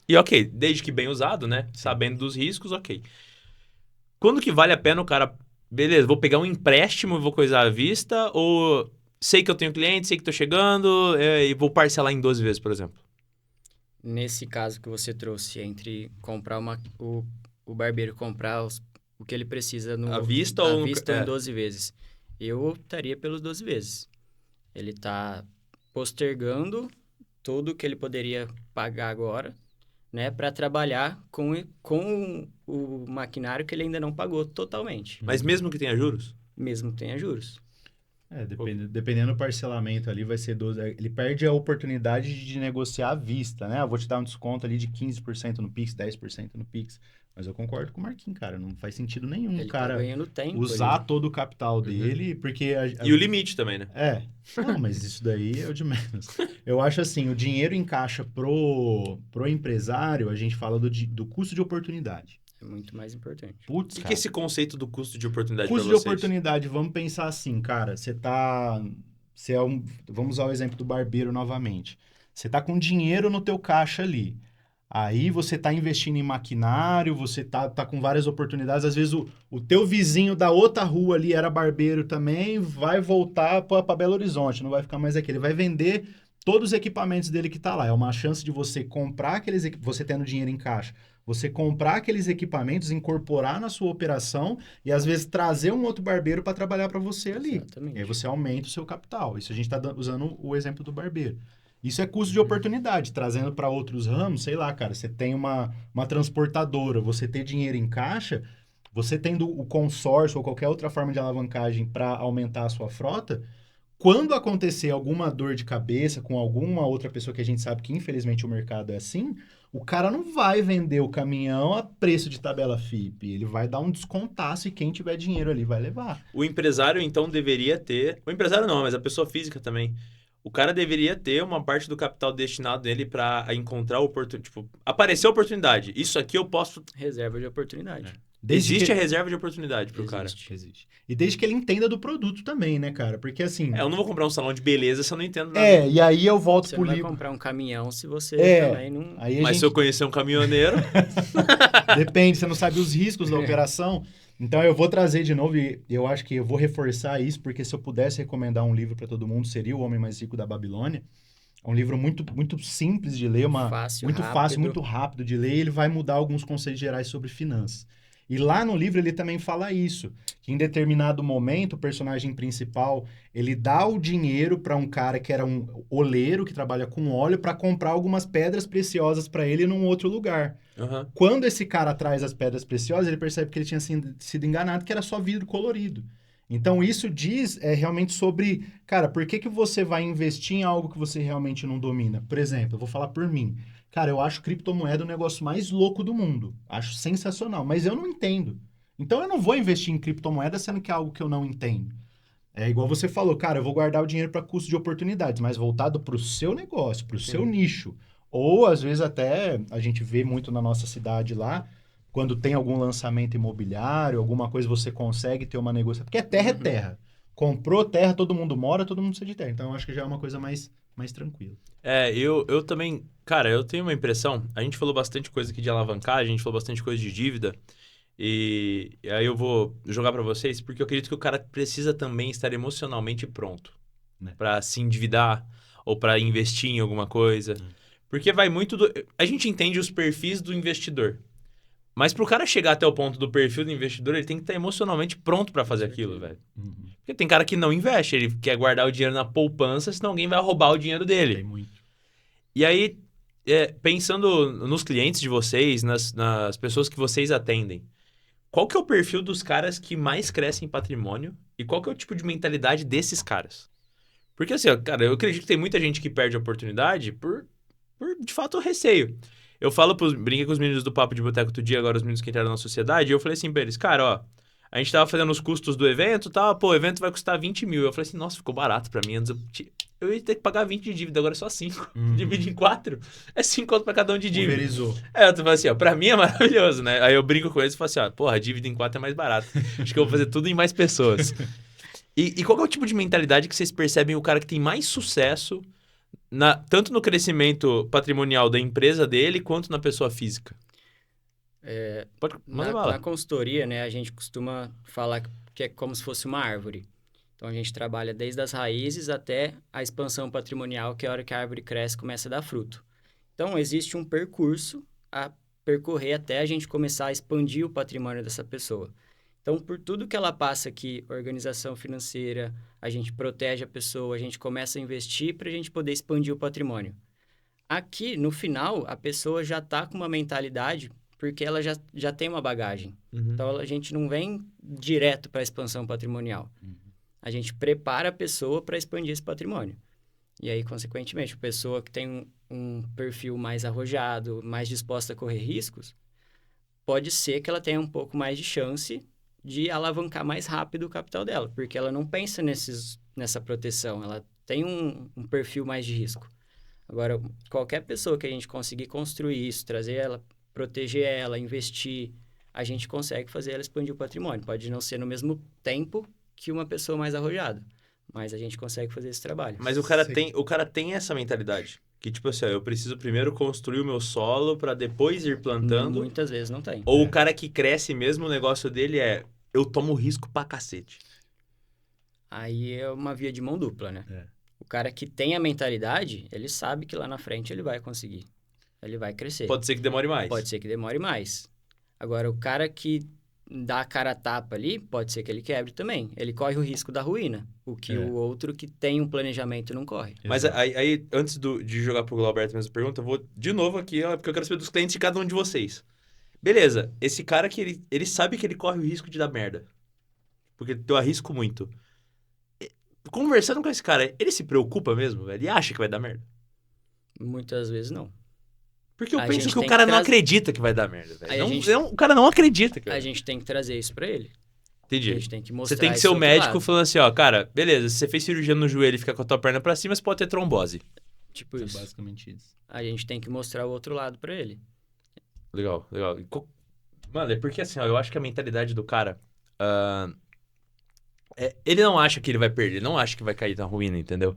E ok, desde que bem usado, né? Sabendo dos riscos, ok. Quando que vale a pena o cara, beleza, vou pegar um empréstimo e vou coisar à vista ou... Sei que eu tenho cliente, sei que tô chegando e vou parcelar em 12 vezes, por exemplo. Nesse caso que você trouxe, entre comprar o barbeiro comprar o que ele precisa À vista ou... à vista em 12 vezes, eu optaria pelos 12 vezes. Ele está postergando tudo que ele poderia pagar agora, né, para trabalhar com o maquinário que ele ainda não pagou totalmente. Mas mesmo que tenha juros? Mesmo que tenha juros. Dependendo do parcelamento ali, vai ser 12. Ele perde a oportunidade de negociar à vista, né? Eu vou te dar um desconto ali de 15% no Pix, 10% no Pix. Mas eu concordo com o Marquinhos, cara. Não faz sentido nenhum Ele o cara tá ganhando tempo usar ali. todo o capital dele, porque... E o limite também, né? Não, mas isso daí é o de menos. Eu acho assim, o dinheiro em caixa pro empresário, a gente fala do custo de oportunidade. É muito mais importante. Putz, O que é esse conceito do custo de oportunidade custo pra de vocês? oportunidade, vamos pensar assim, cara, vamos usar o exemplo do barbeiro novamente. Você tá com dinheiro no teu caixa ali. Aí você tá investindo em maquinário, você tá com várias oportunidades. Às vezes o teu vizinho da outra rua ali era barbeiro também, vai voltar para Belo Horizonte, não vai ficar mais aqui. Ele vai vender todos os equipamentos dele que tá lá. É uma chance de você comprar você tendo dinheiro em caixa, você comprar aqueles equipamentos, incorporar na sua operação e às vezes trazer um outro barbeiro para trabalhar para você ali. Exatamente. E aí você aumenta o seu capital. Isso a gente está usando o exemplo do barbeiro. Isso é custo de oportunidade. Trazendo para outros ramos, sei lá, cara, você tem uma transportadora, você ter dinheiro em caixa, você tendo o consórcio ou qualquer outra forma de alavancagem para aumentar a sua frota, quando acontecer alguma dor de cabeça com alguma outra pessoa que a gente sabe que infelizmente o mercado é assim, o cara não vai vender o caminhão a preço de tabela FIP. Ele vai dar um descontaço e quem tiver dinheiro ali vai levar. O empresário, então, deveria ter... O empresário não, mas a pessoa física também. O cara deveria ter uma parte do capital destinado dele para encontrar oportunidade. Tipo, aparecer oportunidade. Isso aqui eu posso... Reserva de oportunidade. Existe a reserva de oportunidade pro cara. Existe. E desde que ele entenda do produto também, né, cara? Porque assim... Eu não vou comprar um salão de beleza se eu não entendo nada. e aí eu volto Você pro não vai livro. comprar um caminhão se você também não... Aí Mas se eu conhecer um caminhoneiro... Depende, você não sabe os riscos da operação. Então eu vou trazer de novo, e eu acho que eu vou reforçar isso, porque se eu pudesse recomendar um livro para todo mundo, seria O Homem Mais Rico da Babilônia. É um livro muito, muito simples de ler, fácil, muito rápido de ler, e ele vai mudar alguns conceitos gerais sobre finanças. E lá no livro ele também fala isso, que em determinado momento o personagem principal, ele dá o dinheiro para um cara que era um oleiro, que trabalha com óleo, para comprar algumas pedras preciosas para ele num outro lugar. Uhum. Quando esse cara traz as pedras preciosas, ele percebe que ele tinha sido enganado, que era só vidro colorido. Então, isso diz realmente sobre, cara, por que você vai investir em algo que você realmente não domina? Por exemplo, eu vou falar por mim. Cara, eu acho criptomoeda o negócio mais louco do mundo. Acho sensacional, mas eu não entendo. Então, eu não vou investir em criptomoeda sendo que é algo que eu não entendo. É igual você falou, cara, eu vou guardar o dinheiro para custo de oportunidades, mas voltado para o seu negócio, para o seu nicho. Ou, às vezes, até a gente vê muito na nossa cidade lá, quando tem algum lançamento imobiliário, alguma coisa, você consegue ter uma negociação. Porque terra é terra. Comprou terra, todo mundo mora, todo mundo precisa de terra. Então, eu acho que já é uma coisa mais tranquila. Eu também... Cara, eu tenho uma impressão... A gente falou bastante coisa aqui de alavancagem, a gente falou bastante coisa de dívida. E aí eu vou jogar pra vocês, porque eu acredito que o cara precisa também estar emocionalmente pronto. Né? Pra se endividar ou pra investir em alguma coisa. Porque vai muito do... A gente entende os perfis do investidor. Mas pro cara chegar até o ponto do perfil do investidor, ele tem que estar emocionalmente pronto pra fazer aquilo, velho. Porque tem cara que não investe, ele quer guardar o dinheiro na poupança, senão alguém vai roubar o dinheiro dele. Tem muito. E aí, pensando nos clientes de vocês, nas pessoas que vocês atendem, qual que é o perfil dos caras que mais crescem em patrimônio e qual que é o tipo de mentalidade desses caras? Porque assim, cara, eu acredito que tem muita gente que perde a oportunidade por de fato, receio. Eu brinquei com os meninos do Papo de Boteco outro dia, agora os meninos que entraram na sociedade, e eu falei assim pra eles, cara, ó, a gente tava fazendo os custos do evento e tal, o evento vai custar 20 mil. Eu falei assim, nossa, ficou barato pra mim. Antes eu ia ter que pagar 20 de dívida, agora é só 5. Divide em 4, é 5 conto pra cada um de dívida. Pulverizou. Eu tô falando assim, ó, pra mim é maravilhoso, né? Aí eu brinco com eles e falo assim, ó, porra, a dívida em 4 é mais barato. Acho que eu vou fazer tudo em mais pessoas. E qual que é o tipo de mentalidade que vocês percebem o cara que tem mais sucesso tanto no crescimento patrimonial da empresa dele, quanto na pessoa física? Na consultoria, né, a gente costuma falar que é como se fosse uma árvore. Então, a gente trabalha desde as raízes até a expansão patrimonial, que é a hora que a árvore cresce e começa a dar fruto. Então, existe um percurso a percorrer até a gente começar a expandir o patrimônio dessa pessoa. Então, por tudo que ela passa aqui, organização financeira, a gente protege a pessoa, a gente começa a investir para a gente poder expandir o patrimônio. Aqui, no final, a pessoa já está com uma mentalidade, porque ela já tem uma bagagem. Então, a gente não vem direto para a expansão patrimonial. A gente prepara a pessoa para expandir esse patrimônio. E aí, consequentemente, a pessoa que tem um perfil mais arrojado, mais disposta a correr riscos, pode ser que ela tenha um pouco mais de chance de alavancar mais rápido o capital dela, porque ela não pensa nessa proteção, ela tem um perfil mais de risco. Agora, qualquer pessoa que a gente conseguir construir isso, trazer ela, proteger ela, investir, a gente consegue fazer ela expandir o patrimônio. Pode não ser no mesmo tempo que uma pessoa mais arrojada, mas a gente consegue fazer esse trabalho. Mas o cara tem essa mentalidade, que tipo assim, ó, eu preciso primeiro construir o meu solo para depois ir plantando. Muitas vezes não tem. Ou o cara que cresce mesmo, o negócio dele eu tomo risco pra cacete. Aí é uma via de mão dupla, né? O cara que tem a mentalidade, ele sabe que lá na frente ele vai conseguir. Ele vai crescer. Pode ser que demore mais. Pode ser que demore mais. Agora, o cara que dá a cara a tapa ali, pode ser que ele quebre também. Ele corre o risco da ruína. O que o outro que tem um planejamento não corre. Mas aí antes de jogar pro Glauberto a mesma pergunta, eu vou de novo aqui, ó, porque eu quero saber dos clientes de cada um de vocês. Beleza, esse cara que ele sabe que ele corre o risco de dar merda. Porque eu arrisco muito. Conversando com esse cara, ele se preocupa mesmo, velho? Ele acha que vai dar merda? Muitas vezes não. Porque eu penso que o cara não acredita que vai dar merda, velho. O cara não acredita. A gente tem que trazer isso pra ele. Entendi. A gente tem que mostrar. Você tem que ser o médico falando assim, ó, cara, beleza, se você fez cirurgia no joelho e fica com a tua perna pra cima, você pode ter trombose. Tipo isso. É basicamente isso. A gente tem que mostrar o outro lado pra ele. Legal. Mano, é porque assim, ó, eu acho que a mentalidade do cara... ele não acha que ele vai perder, ele não acha que vai cair na ruína, entendeu?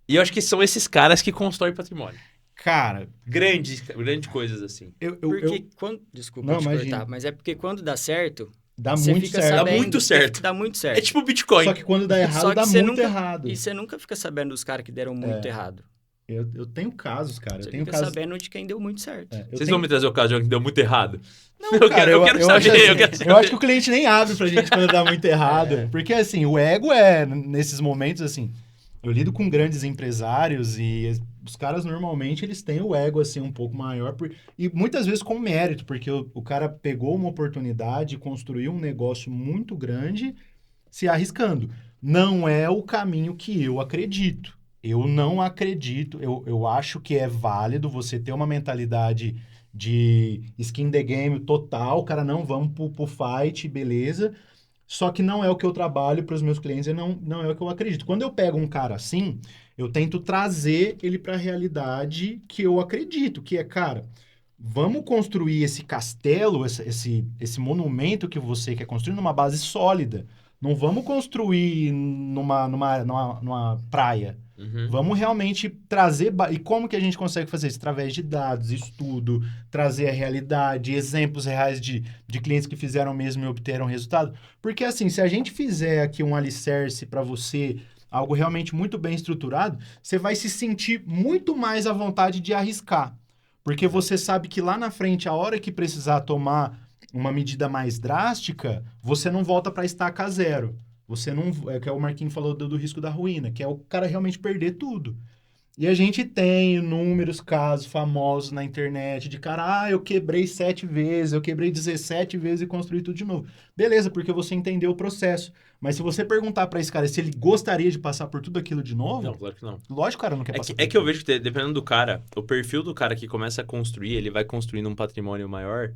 E eu acho que são esses caras que constroem patrimônio. Cara, Grandes coisas assim. Porque quando... Desculpa Não, te imagina. cortar, mas é porque quando dá certo, Dá você muito fica certo. Dá sabendo... muito certo. Dá muito certo. É tipo Bitcoin. Só que quando dá errado, Só que dá você muito nunca- errado. E você nunca fica sabendo dos caras que deram muito errado. Eu tenho casos, cara. Você Eu tenho fica casos... sabendo de quem deu muito certo. Eu Vocês tenho- vão me trazer o caso de alguém que deu muito errado? Não, eu cara, quero saber, acho assim, eu quero saber. eu acho que o cliente nem abre pra gente quando dá muito errado. Porque, assim, o ego nesses momentos, assim... Eu lido com grandes empresários e os caras, normalmente, eles têm o ego, assim, um pouco maior. E muitas vezes com mérito, porque o cara pegou uma oportunidade e construiu um negócio muito grande se arriscando. Não é o caminho que eu acredito. Eu não acredito. Eu acho que é válido você ter uma mentalidade de skin the game total. Cara, não, vamos pro fight, beleza. Só que não é o que eu trabalho para os meus clientes e não é o que eu acredito. Quando eu pego um cara assim, eu tento trazer ele para a realidade que eu acredito, que é, cara, vamos construir esse castelo, esse monumento que você quer construir numa base sólida. Não vamos construir numa praia. Uhum. Vamos realmente trazer... E como que a gente consegue fazer isso? Através de dados, estudo, trazer a realidade, exemplos reais de clientes que fizeram mesmo e obteram resultado. Porque, assim, se a gente fizer aqui um alicerce para você, algo realmente muito bem estruturado, você vai se sentir muito mais à vontade de arriscar. Porque você sabe que lá na frente, a hora que precisar tomar uma medida mais drástica, você não volta para estaca zero. Você não... É que o Marquinhos falou do risco da ruína, que é o cara realmente perder tudo. E a gente tem inúmeros casos famosos na internet de cara, eu quebrei 7 vezes, eu quebrei 17 vezes e construí tudo de novo. Beleza, porque você entendeu o processo. Mas se você perguntar para esse cara se ele gostaria de passar por tudo aquilo de novo, Não, claro que não. lógico que o cara não quer passar por É que eu vejo que, dependendo do cara, o perfil do cara que começa a construir, ele vai construindo um patrimônio maior.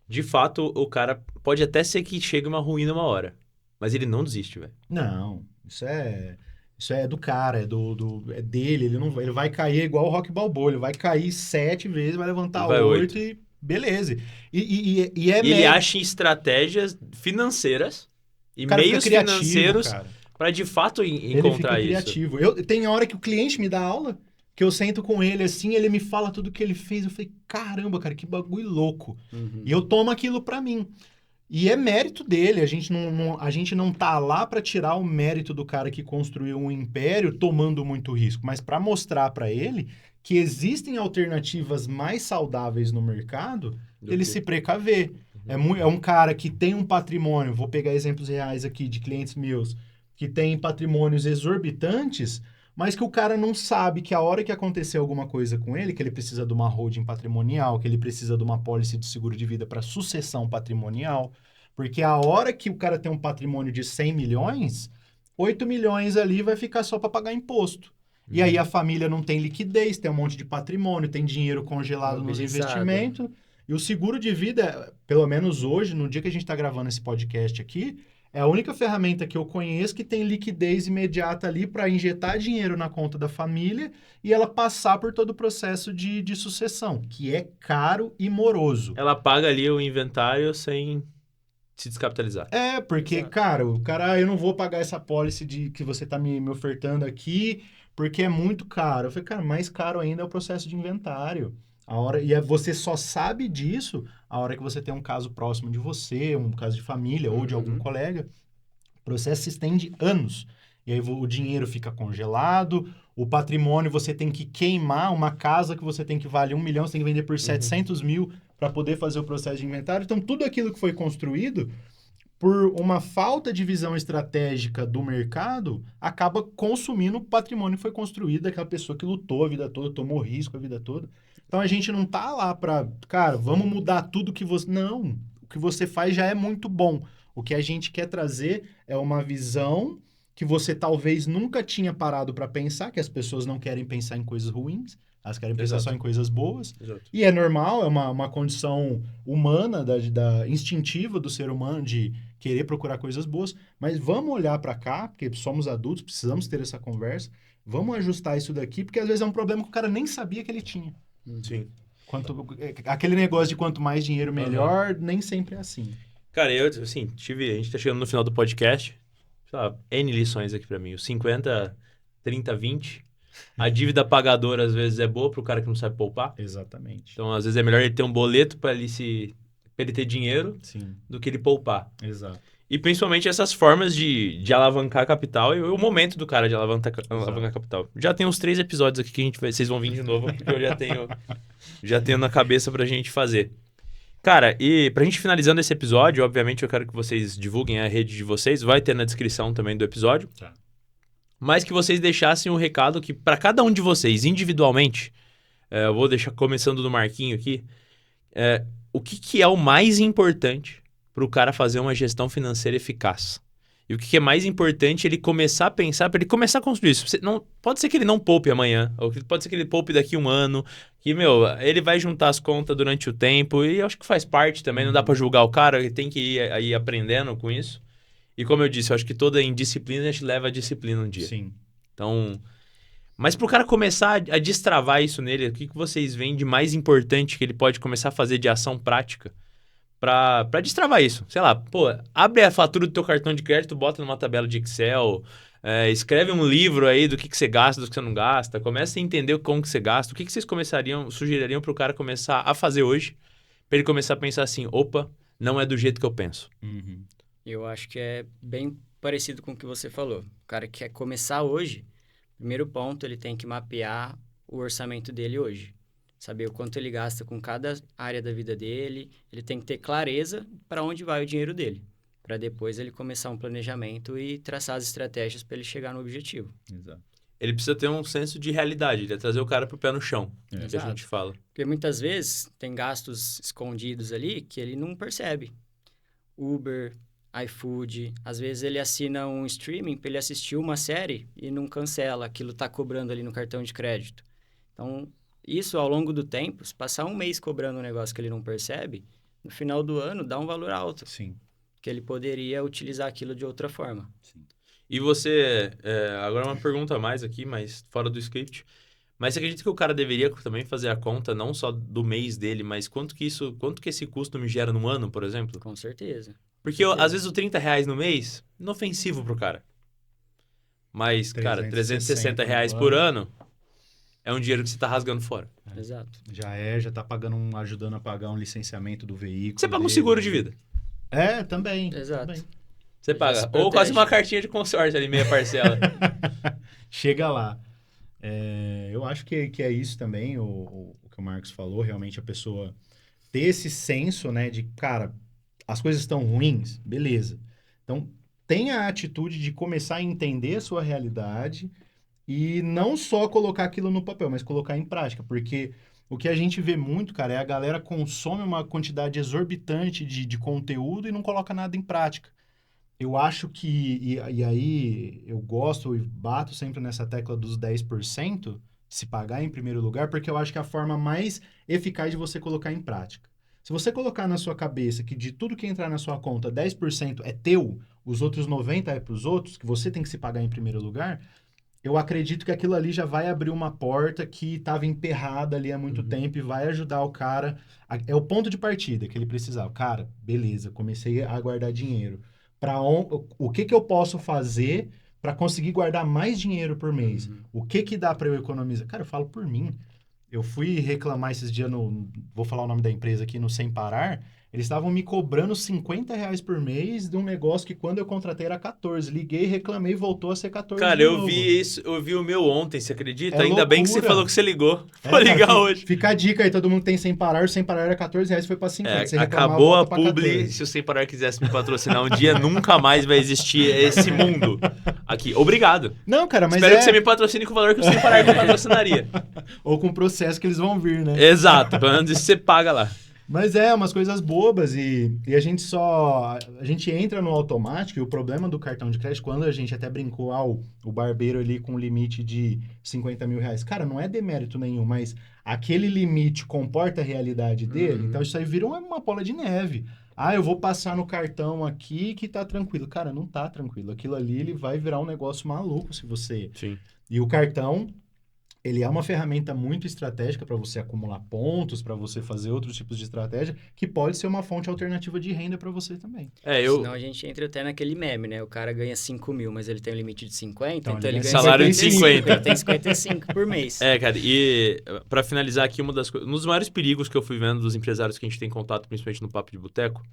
De fato, o cara pode até ser que chegue uma ruína uma hora. Mas ele não desiste, velho. Não, isso é do cara, é dele, ele vai cair igual o Rock Balboa, ele vai cair 7 vezes, vai levantar Ele vai 8 e beleza. E E ele acha estratégias financeiras e o cara fica meios criativo, financeiros cara. para de fato Ele encontrar fica isso. criativo. Tem hora que o cliente me dá aula, que eu sento com ele assim, ele me fala tudo que ele fez, eu falei, caramba, cara, que bagulho louco. Uhum. E eu tomo aquilo pra mim. E é mérito dele, a gente não tá lá para tirar o mérito do cara que construiu um império tomando muito risco, mas para mostrar para ele que existem alternativas mais saudáveis no mercado, ele se precaver. É um cara que tem um patrimônio, vou pegar exemplos reais aqui de clientes meus, que tem patrimônios exorbitantes, mas que o cara não sabe que a hora que acontecer alguma coisa com ele, que ele precisa de uma holding patrimonial, que ele precisa de uma pólice de seguro de vida para sucessão patrimonial, porque a hora que o cara tem um patrimônio de 100 milhões, 8 milhões ali vai ficar só para pagar imposto. E aí a família não tem liquidez, tem um monte de patrimônio, tem dinheiro congelado nos investimentos. E o seguro de vida, pelo menos hoje, no dia que a gente está gravando esse podcast aqui, é a única ferramenta que eu conheço que tem liquidez imediata ali para injetar dinheiro na conta da família e ela passar por todo o processo de sucessão, que é caro e moroso. Ela paga ali o inventário sem se descapitalizar. É, porque, Exato. eu não vou pagar essa pólice que você está me ofertando aqui, porque é muito caro. Eu falei, cara, mais caro ainda é o processo de inventário. Você só sabe disso a hora que você tem um caso próximo de você, um caso de família ou de algum colega. O processo se estende anos. E aí o dinheiro fica congelado, o patrimônio você tem que queimar, uma casa que você tem que valer 1 milhão, você tem que vender por 700 mil para poder fazer o processo de inventário. Então, tudo aquilo que foi construído, por uma falta de visão estratégica do mercado, acaba consumindo o patrimônio que foi construído daquela pessoa que lutou a vida toda, tomou risco a vida toda. Então, a gente não tá lá para, cara, vamos mudar tudo que você... Não, o que você faz já é muito bom. O que a gente quer trazer é uma visão que você talvez nunca tinha parado para pensar, que as pessoas não querem pensar em coisas ruins, elas querem pensar só em coisas boas. Exato. E é normal, é uma condição humana, instintiva do ser humano de querer procurar coisas boas, mas vamos olhar para cá, porque somos adultos, precisamos ter essa conversa, vamos ajustar isso daqui, porque às vezes é um problema que o cara nem sabia que ele tinha. Sim. Aquele negócio de quanto mais dinheiro, melhor, nem sempre é assim. Cara, a gente tá chegando no final do podcast, sei lá, N lições aqui pra mim. Os 50, 30, 20. A dívida pagadora, às vezes, é boa pro cara que não sabe poupar. Exatamente. Então, às vezes, é melhor ele ter um boleto pra ele ter dinheiro Sim. do que ele poupar. Exato. E principalmente essas formas de alavancar capital e o momento do cara de alavancar capital. Já tem uns 3 episódios aqui que vocês vão vir de novo, porque eu já tenho na cabeça pra gente fazer. Cara, e pra gente finalizando esse episódio, obviamente eu quero que vocês divulguem a rede de vocês, vai ter na descrição também do episódio. Tá. Mas que vocês deixassem um recado que pra cada um de vocês, individualmente, eu vou deixar começando do Marquinho aqui, o que é o mais importante para o cara fazer uma gestão financeira eficaz? E o que é mais importante ele começar a pensar, para ele começar a construir isso? Pode ser que ele não poupe amanhã, ou pode ser que ele poupe daqui a um ano, que, ele vai juntar as contas durante o tempo, e eu acho que faz parte também, não dá para julgar o cara, ele tem que ir aprendendo com isso. E como eu disse, eu acho que toda indisciplina a gente leva a disciplina um dia. Sim. Então, mas para o cara começar a destravar isso nele, o que vocês veem de mais importante que ele pode começar a fazer de ação prática para destravar isso? Sei lá, abre a fatura do teu cartão de crédito, bota numa tabela de Excel, escreve um livro aí do que você gasta, do que você não gasta, começa a entender como que você gasta, o que vocês sugeririam para o cara começar a fazer hoje, para ele começar a pensar assim, opa, não é do jeito que eu penso. Uhum. Eu acho que é bem parecido com o que você falou. O cara que quer começar hoje, primeiro ponto, ele tem que mapear o orçamento dele hoje. Saber o quanto ele gasta com cada área da vida dele. Ele tem que ter clareza para onde vai o dinheiro dele. Para depois ele começar um planejamento e traçar as estratégias para ele chegar no objetivo. Exato. Ele precisa ter um senso de realidade, ele é trazer o cara pro pé no chão, que a Exato. gente fala. Porque muitas vezes tem gastos escondidos ali que ele não percebe. Uber, iFood, às vezes ele assina um streaming para ele assistir uma série e não cancela, aquilo tá cobrando ali no cartão de crédito. Então, isso ao longo do tempo, se passar um mês cobrando um negócio que ele não percebe, no final do ano dá um valor alto. Sim. Que ele poderia utilizar aquilo de outra forma. Sim. E você, agora uma pergunta a mais aqui, mas fora do script, mas você acredita que o cara deveria também fazer a conta não só do mês dele, mas quanto que esse custo me gera no ano, por exemplo? Com certeza. Porque às vezes o R$30 no mês, inofensivo pro cara. Mas, cara, R$360 por ano é um dinheiro que você tá rasgando fora. Exato. Já tá ajudando a pagar um licenciamento do veículo. Você paga um seguro de vida. Também. Exato. Também. Você paga. Ou quase uma cartinha de consórcio ali, meia parcela. Chega lá. Eu acho que é isso também, o que o Marcos falou. Realmente a pessoa ter esse senso, né, de, cara, as coisas estão ruins, beleza. Então, tenha a atitude de começar a entender a sua realidade e não só colocar aquilo no papel, mas colocar em prática. Porque o que a gente vê muito, cara, é a galera consome uma quantidade exorbitante de conteúdo e não coloca nada em prática. Eu acho que, e aí eu gosto e bato sempre nessa tecla dos 10%, se pagar em primeiro lugar, porque eu acho que é a forma mais eficaz de você colocar em prática. Se você colocar na sua cabeça que de tudo que entrar na sua conta, 10% é teu, os outros 90% é para os outros, que você tem que se pagar em primeiro lugar, eu acredito que aquilo ali já vai abrir uma porta que estava emperrada ali há muito tempo e vai ajudar o cara. É o ponto de partida que ele precisava. Cara, beleza, comecei a guardar dinheiro. O que eu posso fazer para conseguir guardar mais dinheiro por mês? O que dá para eu economizar? Cara, eu falo por mim. Eu fui reclamar esses dias vou falar o nome da empresa aqui, no Sem Parar. Eles estavam me cobrando R$50 por mês de um negócio que quando eu contratei era 14. Liguei, reclamei, voltou a ser 14 Cara, de eu novo. vi isso, eu vi o meu ontem, você acredita? Ainda loucura. bem que você falou que você ligou. Vou ligar hoje. Fica a dica aí, todo mundo tem Sem Parar. O Sem Parar era R$14, foi para 50. Você reclamava, acabou a volta pra publi. 14. Se o Sem Parar quisesse me patrocinar um dia, nunca mais vai existir esse mundo aqui. Obrigado. Não, cara, mas Espero que você me patrocine com o valor que o Sem Parar me patrocinaria. Ou com o processo que eles vão vir, né? Exato, pelo menos isso você paga lá. Mas umas coisas bobas e a gente entra no automático e o problema do cartão de crédito, quando a gente até brincou, o barbeiro ali com um limite de R$50 mil, cara, não é demérito nenhum, mas aquele limite comporta a realidade dele, então isso aí vira uma bola de neve. Eu vou passar no cartão aqui que tá tranquilo. Cara, não tá tranquilo. Aquilo ali, ele vai virar um negócio maluco se você... Sim. E o cartão... ele é uma ferramenta muito estratégica para você acumular pontos, para você fazer outros tipos de estratégia, que pode ser uma fonte alternativa de renda para você também. Senão a gente entra até naquele meme, né? O cara ganha 5 mil, mas ele tem um limite de 50, então ele ganha salário de 50. Ele tem 55 por mês. Cara, e para finalizar aqui, um dos maiores perigos que eu fui vendo dos empresários que a gente tem contato, principalmente no Papo de Boteco,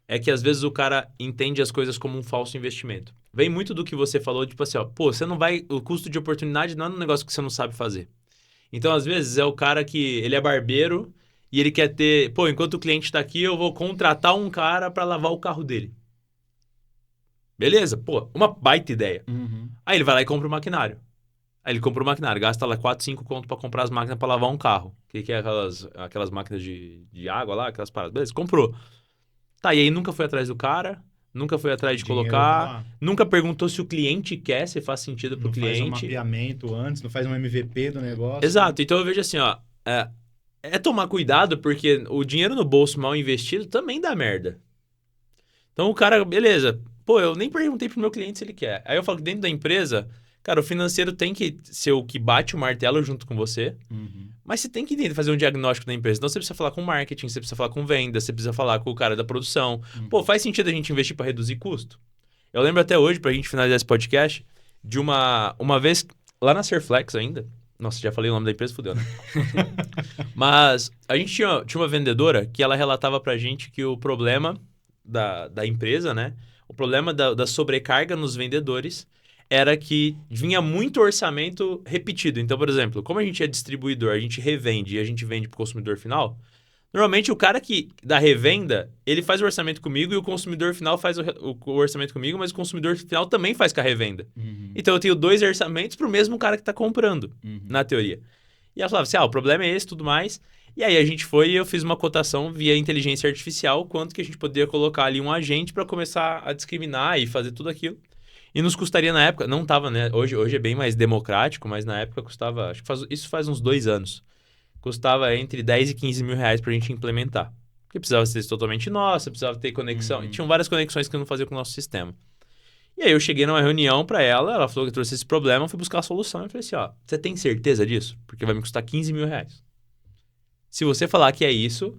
é que às vezes o cara entende as coisas como um falso investimento. Vem muito do que você falou, tipo assim, ó, pô, você não vai... O custo de oportunidade não é um negócio que você não sabe fazer. Então, às vezes, é o cara que... Ele é barbeiro e ele quer ter... Pô, enquanto o cliente tá aqui, eu vou contratar um cara para lavar o carro dele. Beleza, pô, uma baita ideia. Aí ele vai lá e compra o maquinário. Aí ele compra o maquinário, gasta lá 4, 5 conto pra comprar as máquinas pra lavar um carro. Que é aquelas máquinas de água lá, aquelas paradas. Beleza, comprou. Tá, e aí nunca foi atrás do cara, nunca foi atrás de colocar, nunca perguntou se o cliente quer, se faz sentido pro cliente. Não faz um mapeamento antes, não faz um MVP do negócio. Exato, então eu vejo assim, ó, é tomar cuidado porque o dinheiro no bolso mal investido também dá merda. Então o cara, beleza, pô, eu nem perguntei pro meu cliente se ele quer. Aí eu falo que dentro da empresa, cara, o financeiro tem que ser o que bate o martelo junto com você. Mas você tem que entender, fazer um diagnóstico da empresa. Então você precisa falar com marketing, você precisa falar com venda, você precisa falar com o cara da produção. Pô, faz sentido a gente investir para reduzir custo? Eu lembro até hoje, pra gente finalizar esse podcast, de uma vez, lá na Serflex ainda. Nossa, já falei o nome da empresa, fudeu, né? Mas a gente tinha uma vendedora que ela relatava pra gente que o problema da empresa, né? O problema da sobrecarga nos vendedores era que vinha muito orçamento repetido. Então, por exemplo, como a gente é distribuidor, a gente revende e a gente vende para o consumidor final, normalmente o cara que da revenda, ele faz o orçamento comigo e o consumidor final faz o orçamento comigo, mas o consumidor final também faz com a revenda. Então, eu tenho 2 orçamentos para o mesmo cara que está comprando, na teoria. E ela falava assim, o problema é esse, tudo mais. E aí a gente foi e eu fiz uma cotação via inteligência artificial, quanto que a gente poderia colocar ali um agente para começar a discriminar e fazer tudo aquilo. E nos custaria na época, não tava, né? Hoje é bem mais democrático, mas na época custava, acho que isso faz uns 2 anos. Custava entre 10 e 15 mil reais pra gente implementar. Porque precisava ser totalmente nossa, precisava ter conexão. E tinham várias conexões que eu não fazia com o nosso sistema. E aí eu cheguei numa reunião pra ela falou que trouxe esse problema, eu fui buscar a solução. Eu falei assim, você tem certeza disso? Porque vai me custar 15 mil reais. Se você falar que é isso,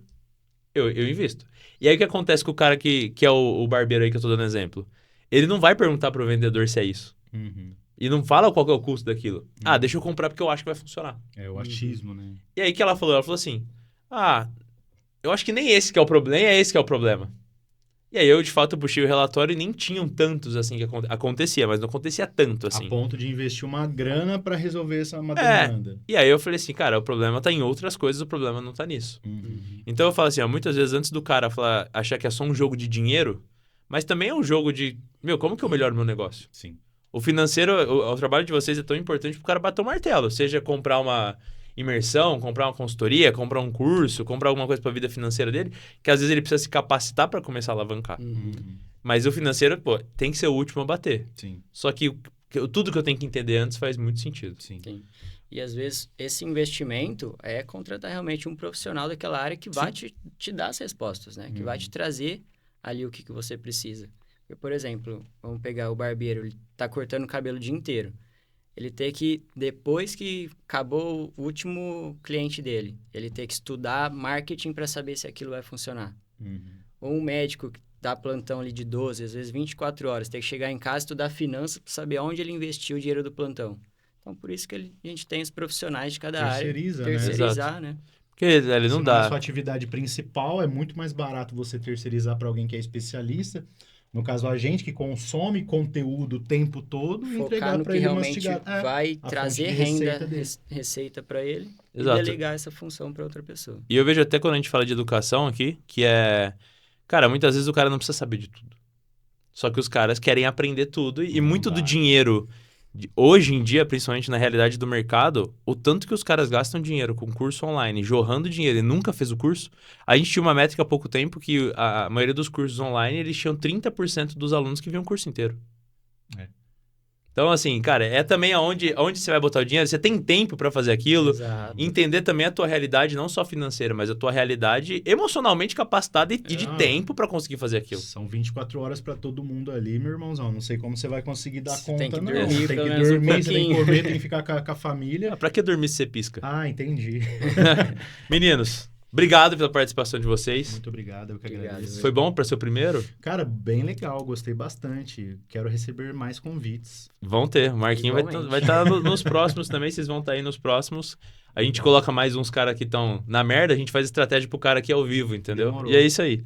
eu invisto. E aí o que acontece com o cara que é o barbeiro aí que eu tô dando exemplo? Ele não vai perguntar pro vendedor se é isso. E não fala qual que é o custo daquilo. Deixa eu comprar porque eu acho que vai funcionar. É o achismo, né? E aí que ela falou? Ela falou assim, eu acho que nem esse que é o problema, é esse que é o problema. E aí eu, de fato, puxei o relatório e nem tinham tantos, assim, que acontecia, mas não acontecia tanto, assim. A ponto de investir uma grana para resolver uma demanda. E aí eu falei assim, cara, o problema tá em outras coisas, o problema não tá nisso. Então eu falo assim, muitas vezes antes do cara achar que é só um jogo de dinheiro, mas também é um jogo de, como que eu melhoro meu negócio? Sim. O financeiro, o trabalho de vocês é tão importante pro cara bater o martelo. Seja comprar uma imersão, comprar uma consultoria, comprar um curso, comprar alguma coisa para a vida financeira dele, que às vezes ele precisa se capacitar para começar a alavancar. Mas o financeiro, tem que ser o último a bater. Sim. Só que tudo que eu tenho que entender antes faz muito sentido. Sim. E às vezes esse investimento é contratar realmente um profissional daquela área que vai te dar as respostas, né? Que vai te trazer ali o que você precisa. Por exemplo, vamos pegar o barbeiro, ele tá cortando o cabelo o dia inteiro. Ele tem que, depois que acabou o último cliente dele, ele tem que estudar marketing para saber se aquilo vai funcionar. Ou um médico que dá plantão ali de 12, às vezes 24 horas, tem que chegar em casa e estudar finanças para saber onde ele investiu o dinheiro do plantão. Então, por isso que a gente tem os profissionais de cada área. Terceirizar, né? Porque ele não dá. Na sua atividade principal, é muito mais barato você terceirizar para alguém que é especialista. No caso, a gente que consome conteúdo o tempo todo e entregar para ele mastigar. Vai trazer receita para ele. Exato. E delegar essa função para outra pessoa. E eu vejo até quando a gente fala de educação aqui, que é... Cara, muitas vezes o cara não precisa saber de tudo. Só que os caras querem aprender tudo e muito do dinheiro... Hoje em dia, principalmente na realidade do mercado, o tanto que os caras gastam dinheiro com curso online, jorrando dinheiro e nunca fez o curso. A gente tinha uma métrica há pouco tempo que a maioria dos cursos online, eles tinham 30% dos alunos que viam o curso inteiro. Então, assim, cara, é também aonde você vai botar o dinheiro. Você tem tempo pra fazer aquilo. Exato. Entender também a tua realidade, não só financeira, mas a tua realidade emocionalmente capacitada e de tempo pra conseguir fazer aquilo. São 24 horas pra todo mundo ali, meu irmãozão. Não sei como você vai conseguir dar Você conta, tem que não. dormir, Tem pelo que menos um dormir, você tem que pouquinho. comer, tem que ficar com a família. Ah, pra que dormir se você pisca? Ah, entendi. Meninos, obrigado pela participação de vocês. Muito obrigado, eu que Obrigado, agradeço. Foi bom pra ser o primeiro? Cara, bem legal, gostei bastante. Quero receber mais convites. Vão ter. O Marquinho Igualmente. vai estar nos próximos também. Vocês vão estar aí nos próximos. A gente coloca mais uns caras que estão na merda. A gente faz estratégia pro cara aqui ao vivo, entendeu? Demorou. E é isso aí.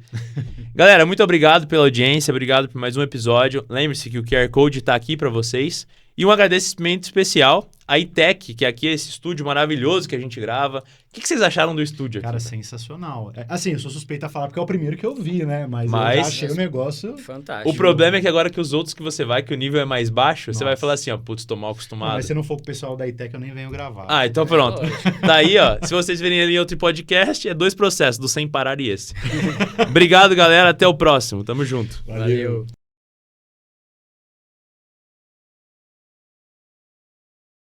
Galera, muito obrigado pela audiência. Obrigado por mais um episódio. Lembre-se que o QR Code tá aqui para vocês. E um agradecimento especial à ITEC, que aqui é esse estúdio maravilhoso que a gente grava. O que vocês acharam do estúdio Cara, aqui? sensacional. Assim, eu sou suspeito a falar porque é o primeiro que eu vi, né? Mas eu Mas- já achei o negócio... Fantástico. O problema é que agora que os outros que você vai, que o nível é mais baixo, você vai Nossa. falar assim, ó, putz, tô mal Não, acostumado. mas se não for com o pessoal da ITEC, eu nem venho gravar. Ah, então pronto. Lógico. Tá aí, ó. Se vocês verem ali em outro podcast, é 2 processos, do Sem Parar e esse. Obrigado, galera. Até o próximo. Tamo junto. Valeu.